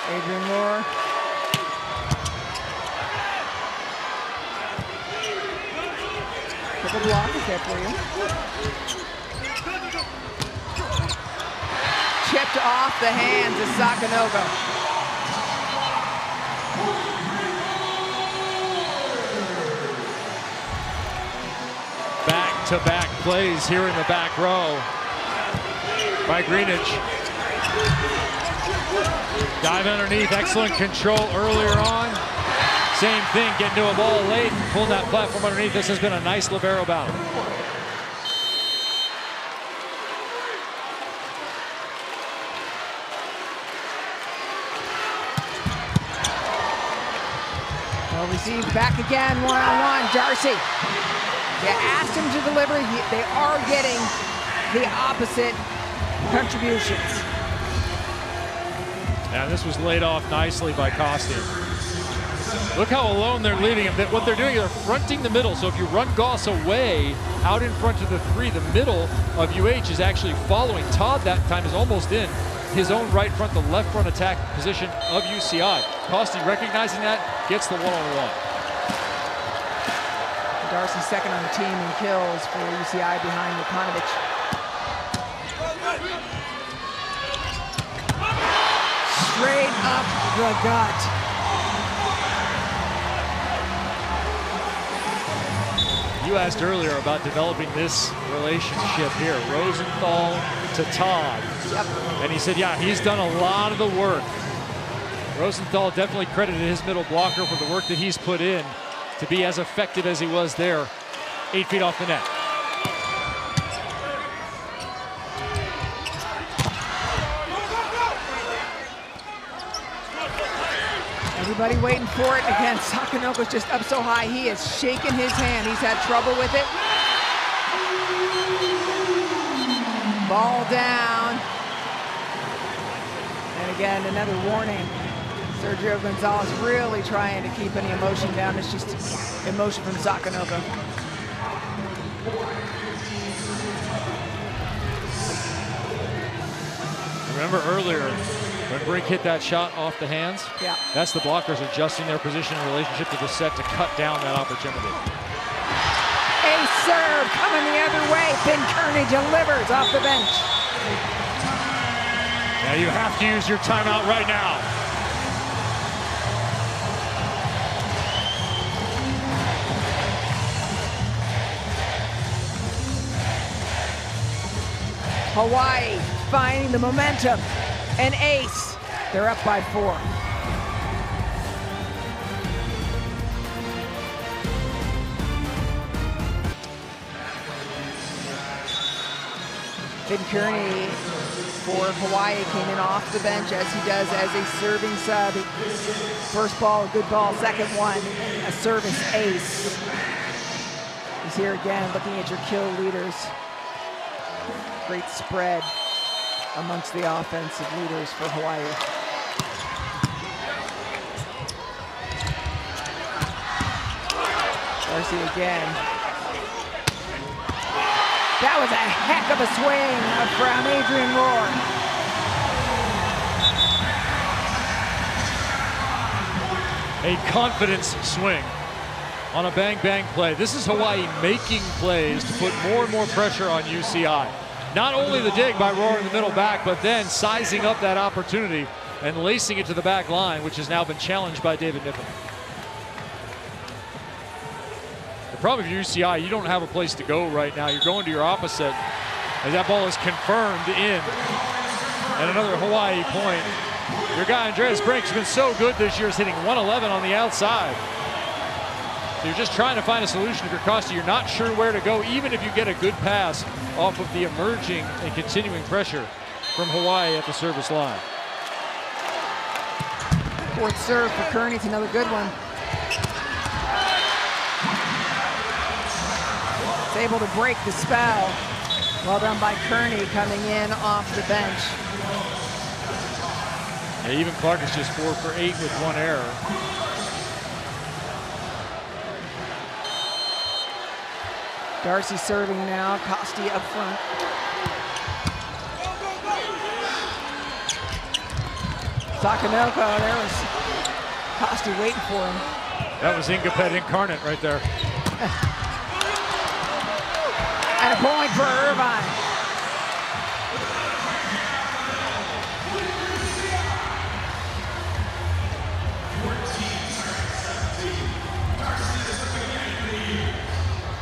Adrian Moore. Triple block is there for you. Chipped off the hands of Sakanogo. Back-to-back plays here in the back row by Greenidge. Dive underneath, excellent control earlier on. Same thing, getting to a ball late, pulling that platform underneath. This has been a nice libero battle. Well received back again, one-on-one, Darcy. You asked him to deliver, they are getting the opposite contributions. And this was laid off nicely by Costi. Look how alone they're leaving him. What they're doing, they're fronting the middle. So if you run Goss away out in front of the three, the middle of UH is actually following. Todd that time is almost in his own right front, the left front attack position of UCI. Costi recognizing that, gets the one-on-one. Darcy second on the team in kills for UCI behind Vucanovic. Straight up the gut. You asked earlier about developing this relationship here, Rosenthal to Todd. Yep. And he said, yeah, he's done a lot of the work. Rosenthal definitely credited his middle blocker for the work that he's put in to be as effective as he was there, 8 feet off the net. Everybody waiting for it. Again, Sakanoko's just up so high. He is shaking his hand. He's had trouble with it. Ball down. And again, another warning. Sergio Gonzalez really trying to keep any emotion down. It's just emotion from Sakanoko. Remember earlier when Brink hit that shot off the hands? Yeah. That's the blockers adjusting their position in relationship to the set to cut down that opportunity. A serve coming the other way. Ben Kearney delivers off the bench. Now you have to use your timeout right now. Hawaii finding the momentum. An ace. They're up by 4. Ben Kearney for Hawaii came in off the bench as he does as a serving sub. First ball, a good ball. Second one, a service ace. Darcy here again, looking at your kill leaders. Great spread amongst the offensive leaders for Hawaii. Darcy again. That was a heck of a swing from Adrian Rohr. A confidence swing on a bang-bang play. This is Hawaii making plays to put more and more pressure on UCI. Not only the dig by Rohr in the middle back, but then sizing up that opportunity and lacing it to the back line, which has now been challenged by David Niffen. The problem with UCI, you don't have a place to go right now. You're going to your opposite as that ball is confirmed in. And another Hawaii point. Your guy Andreas Brink has been so good this year, is hitting 111 on the outside. So you're just trying to find a solution if you're Costi. You're not sure where to go, even if you get a good pass off of the emerging and continuing pressure from Hawaii at the service line. Fourth serve for Kearney. It's another good one. It's able to break the spell. Well done by Kearney coming in off the bench. Yeah, even Clark is just 4 for 8 with one error. Darcy serving now, Costi up front. Sakanoko, there was Costi waiting for him. That was Ingapet incarnate right there. And a point for Irvine.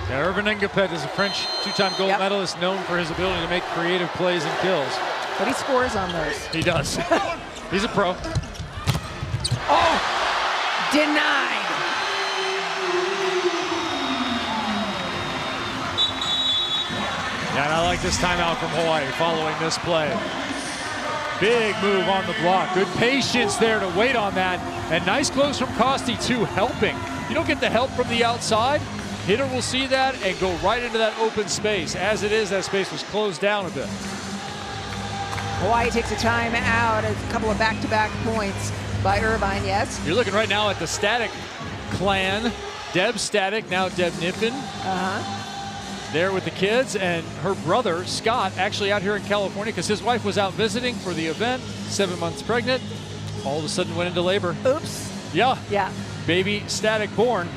Yeah, Irvine Ingapet is a French two-time gold medalist known for his ability to make creative plays and kills. But he scores on those. He does. He's a pro. Oh, denied. Yeah, and I like this timeout from Hawaii following this play. Big move on the block. Good patience there to wait on that. And nice close from Costi too, helping. You don't get the help from the outside. Hitter will see that and go right into that open space. As it is, that space was closed down a bit. Hawaii takes a timeout. A couple of back-to-back points by Irvine, yes? You're looking right now at the Static clan. Deb Static, now Deb Niffen. There with the kids, and her brother, Scott, actually out here in California because his wife was out visiting for the event, 7 months pregnant. All of a sudden went into labor. Oops. Yeah. Yeah. Baby Static born.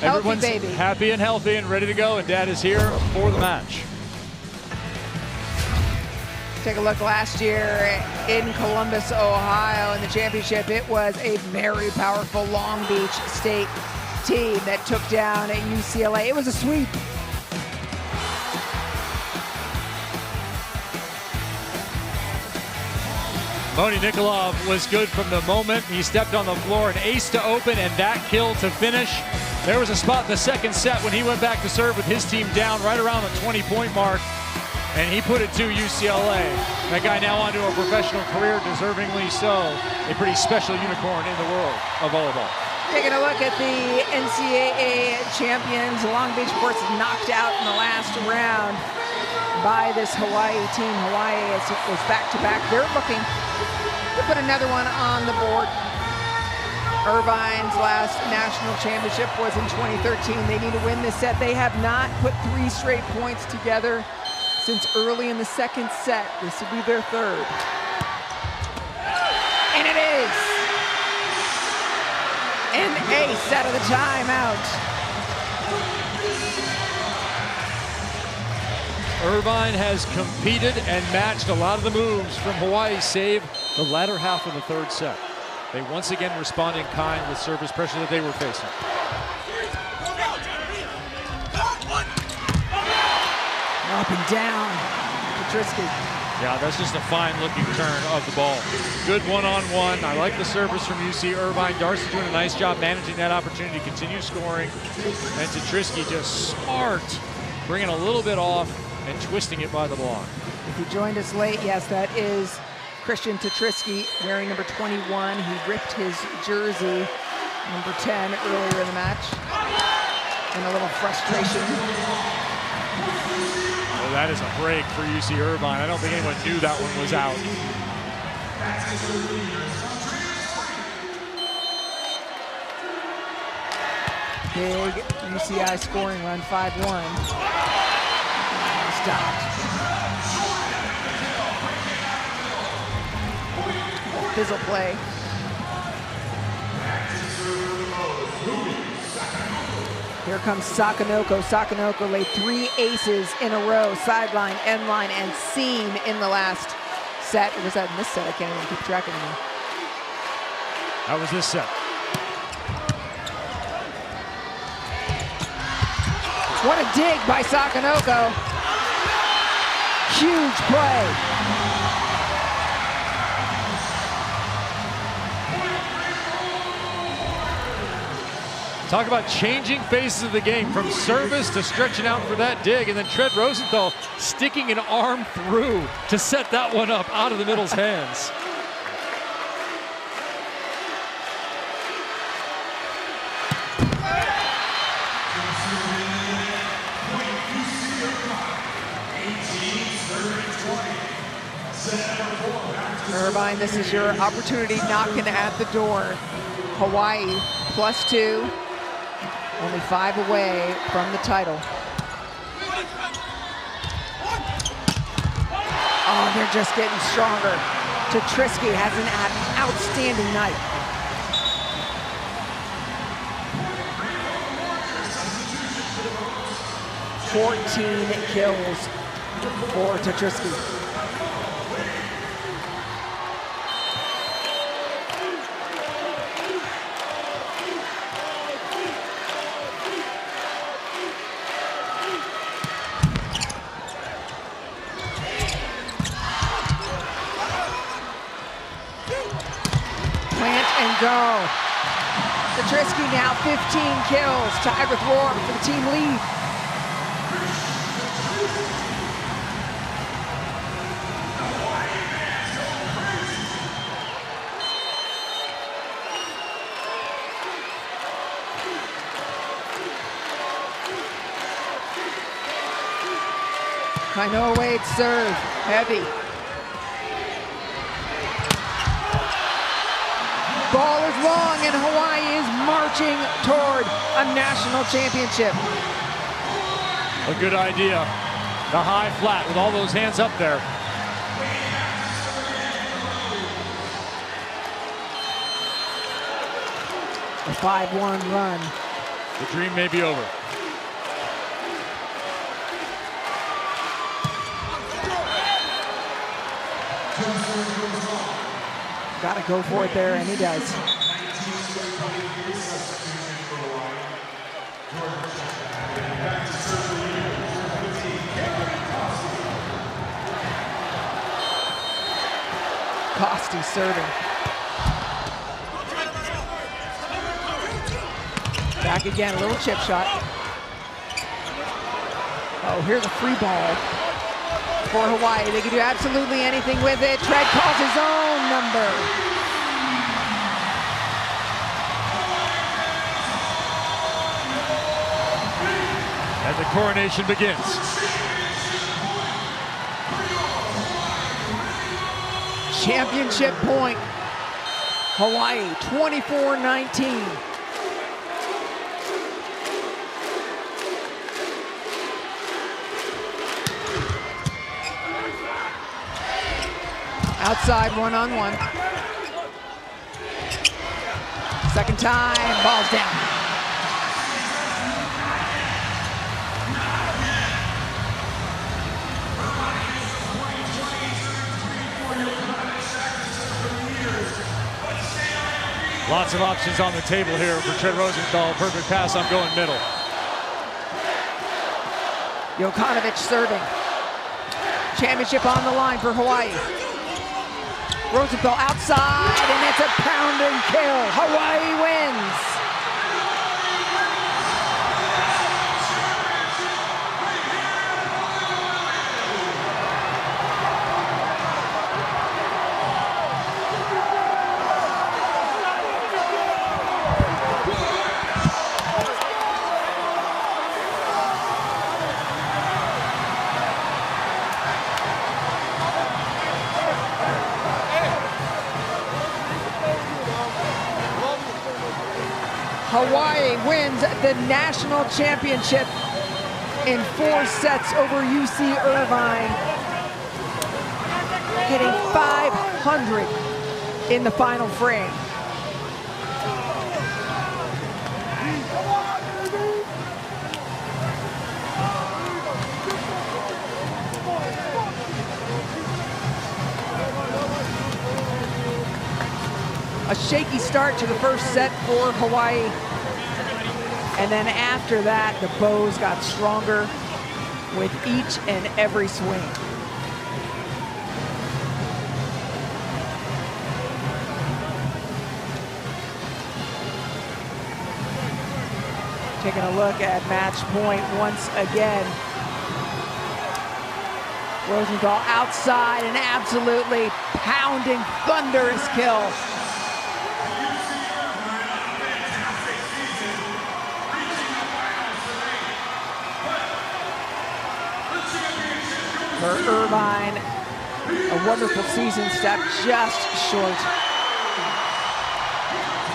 Healthy Everyone's baby. happy and healthy and ready to go, and Dad is here for the match. Take a look last year in Columbus, Ohio, in the championship. It was a very powerful Long Beach State team that took down UCLA. It was a sweep. Moni Nikolov was good from the moment he stepped on the floor, an ace to open and that kill to finish. There was a spot in the second set when he went back to serve with his team down right around the 20-point mark, and he put it to UCLA. That guy now onto a professional career, deservingly so. A pretty special unicorn in the world of volleyball. Taking a look at the NCAA champions, Long Beach, of course, knocked out in the last round by this Hawaii team. Hawaii was back-to-back. They're looking to put another one on the board. Irvine's last national championship was in 2013. They need to win this set. They have not put 3 straight points together since early in the second set. This will be their third. And it is an ace out of the timeout. Irvine has competed and matched a lot of the moves from Hawaii, save the latter half of the third set. They once again respond in kind with service pressure that they were facing. Up and down, Petrisky. Yeah, that's just a fine-looking turn of the ball. Good one-on-one. I like the service from UC Irvine. Darcy doing a nice job managing that opportunity, continue scoring. And Petrisky just smart, bringing a little bit off and twisting it by the block. If you joined us late, yes, that is Christian Petrisky wearing number 21. He ripped his jersey, number 10, earlier in the match. and a little frustration. Well, that is a break for UC Irvine. I don't think anyone knew that one was out. Big UCI scoring run, 5-1. Stopped. Fizzle play. Here comes Sakanoko. Sakanoko laid 3 aces in a row, sideline, end line, and seam in the last set. Or was that in this set? I can't even keep track anymore. That was this set. What a dig by Sakanoko. Huge play. Talk about changing faces of the game from service to stretching out for that dig, and then Tread Rosenthal sticking an arm through to set that one up out of the middle's hands. Irvine, this is your opportunity knocking at the door. Hawaii +2, only 5 away from the title. Oh, they're just getting stronger. Tetrisky has an outstanding night. $14 kills for Tetrisky. Go. Tetrisky now 15 kills, tied with Rohr for the team lead. Kainoa Wade serve, heavy. Ball is long, and Hawaii is marching toward a national championship. A good idea. The high flat with all those hands up there. A 5-1 run. The dream may be over. Got to go for it there, and he does. Costi serving. Back again, a little chip shot. Oh, here's a free ball for Hawaii. They can do absolutely anything with it. Tread calls his own number. And the coronation begins. Championship point. Hawaii, 24-19. Outside, one-on-one. Second time, ball's down. Lots of options on the table here for Tread Rosenthal. Perfect pass, I'm going middle. Jokanovic serving. Championship on the line for Hawaii. Rosenthal outside, and it's a pounding kill. Hawaii wins. Hawaii wins the national championship in 4 sets over UC Irvine, hitting 500 in the final frame. A shaky start to the first set for Hawaii. And then after that, the bows got stronger with each and every swing. Taking a look at match point once again. Rosenthal outside, an absolutely pounding, thunderous kill. For Irvine, a wonderful season step just short.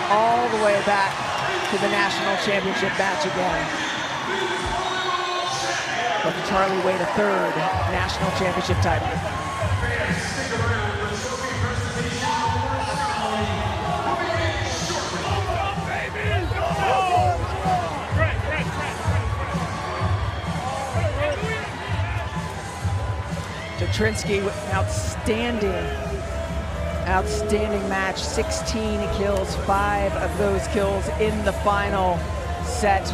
All the way back to the national championship match again. But for Charlie Wade, a 3rd national championship title. Trinsky with an outstanding match, 16 kills, 5 of those kills in the final set.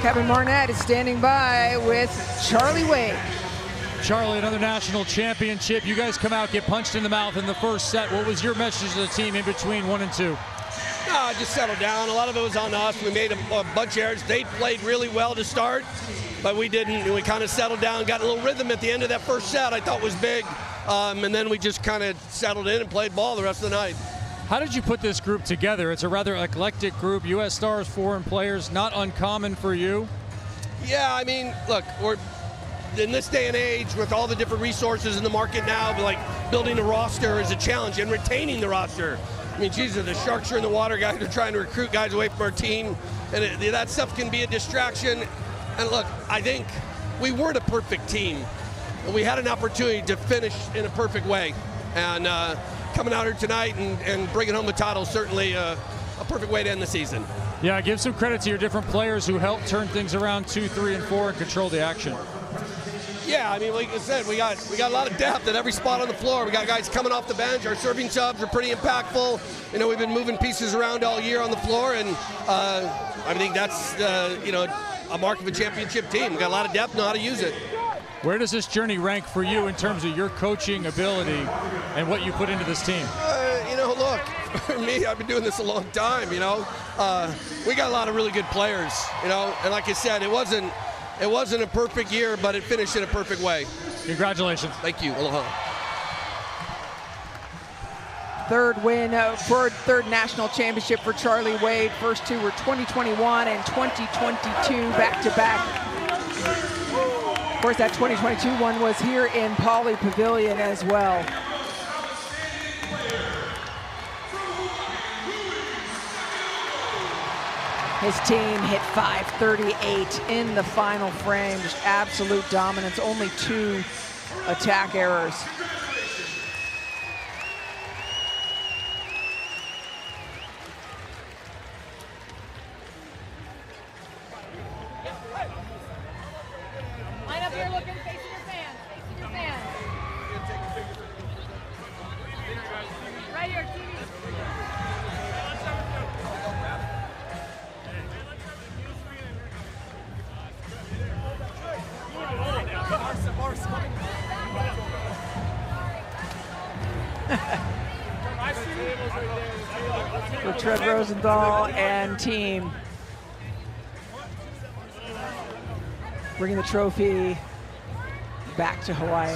Kevin Marnett is standing by with Charlie Wade. Charlie, another national championship. You guys come out, get punched in the mouth in the first set. What was your message to the team in between 1 and 2? Just settled down. A lot of it was on us. We made a bunch of errors. They played really well to start, but we didn't. We kind of settled down, got a little rhythm at the end of that first set I thought was big. And then we just kind of settled in and played ball the rest of the night. How did you put this group together? It's a rather eclectic group. U.S. stars, foreign players, not uncommon for you. Yeah, I mean, look, we're in this day and age with all the different resources in the market now, like building a roster is a challenge and retaining the roster. I mean, Jesus, the sharks are in the water, guys are trying to recruit guys away from our team, and that stuff can be a distraction. And look, I think we weren't a perfect team. We had an opportunity to finish in a perfect way. And coming out here tonight and bringing home the title, certainly a perfect way to end the season. Yeah, give some credit to your different players who helped turn things around 2, 3, and 4 and control the action. Yeah, I mean, like I said, we got a lot of depth at every spot on the floor. We got guys coming off the bench. Our serving subs are pretty impactful. You know, we've been moving pieces around all year on the floor, and I think that's a mark of a championship team. We got a lot of depth, know how to use it. Where does this journey rank for you in terms of your coaching ability and what you put into this team? Look, for me, I've been doing this a long time, we got a lot of really good players, and like I said, it wasn't a perfect year, but it finished in a perfect way. Congratulations. Thank you. Aloha. 3rd win for 3rd national championship for Charlie Wade. First 2 were 2021 and 2022 back-to-back. Of course, that 2022 one was here in Pauley Pavilion as well. His team hit 538 in the final frame. Just absolute dominance, only 2 attack errors. Line up here looking, facing your fans, facing your fans. Right here, TV. For Trev Rosenthal and team. bringing the trophy back to Hawaii.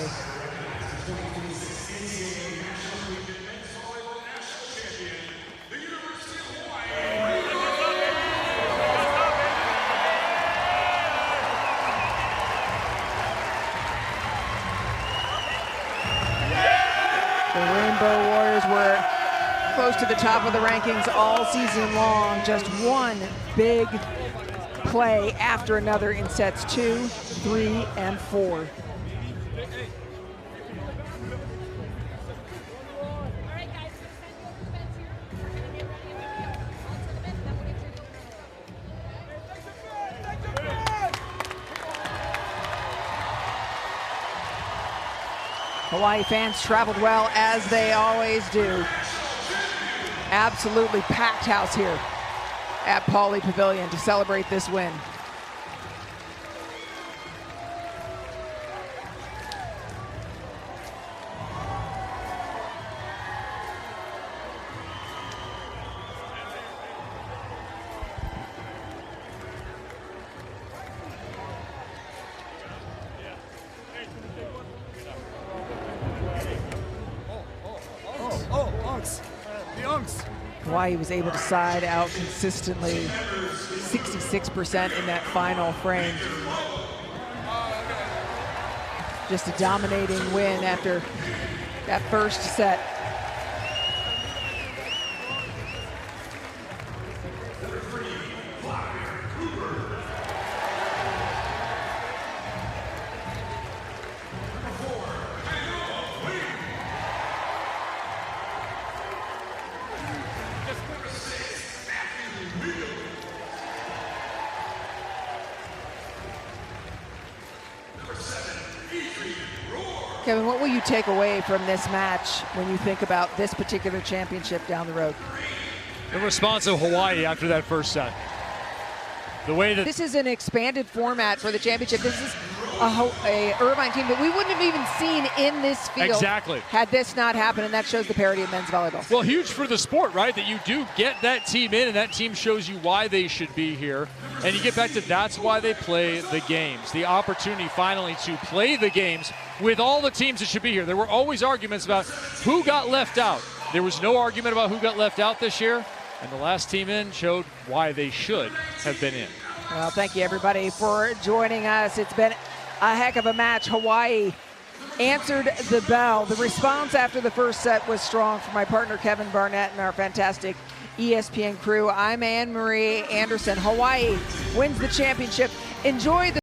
The Rainbow Warriors were close to the top of the rankings all season long. Just one big play after another in sets 2, 3, and 4. Hawaii fans traveled well, as they always do. Absolutely packed house here at Pauley Pavilion to celebrate this win. Hawaii was able to side out consistently, 66% in that final frame. Just a dominating win after that first set. Kevin, what will you take away from this match when you think about this particular championship down the road? The response of Hawaii after that first set. The way that this is an expanded format for the championship. This is a Irvine team that we wouldn't have even seen in this field exactly had this not happened, and that shows the parity of men's volleyball. Well, huge for the sport, right? That you do get that team in, and that team shows you why they should be here. And you get back to that's why they play the games. The opportunity finally to play the games with all the teams that should be here. There were always arguments about who got left out. There was no argument about who got left out this year, and the last team in showed why they should have been in. Well, thank you everybody for joining us. It's been a heck of a match. Hawaii answered the bell. The response after the first set was strong from my partner Kevin Barnett and our fantastic ESPN crew. I'm Anne Marie Anderson. Hawaii wins the championship. Enjoy the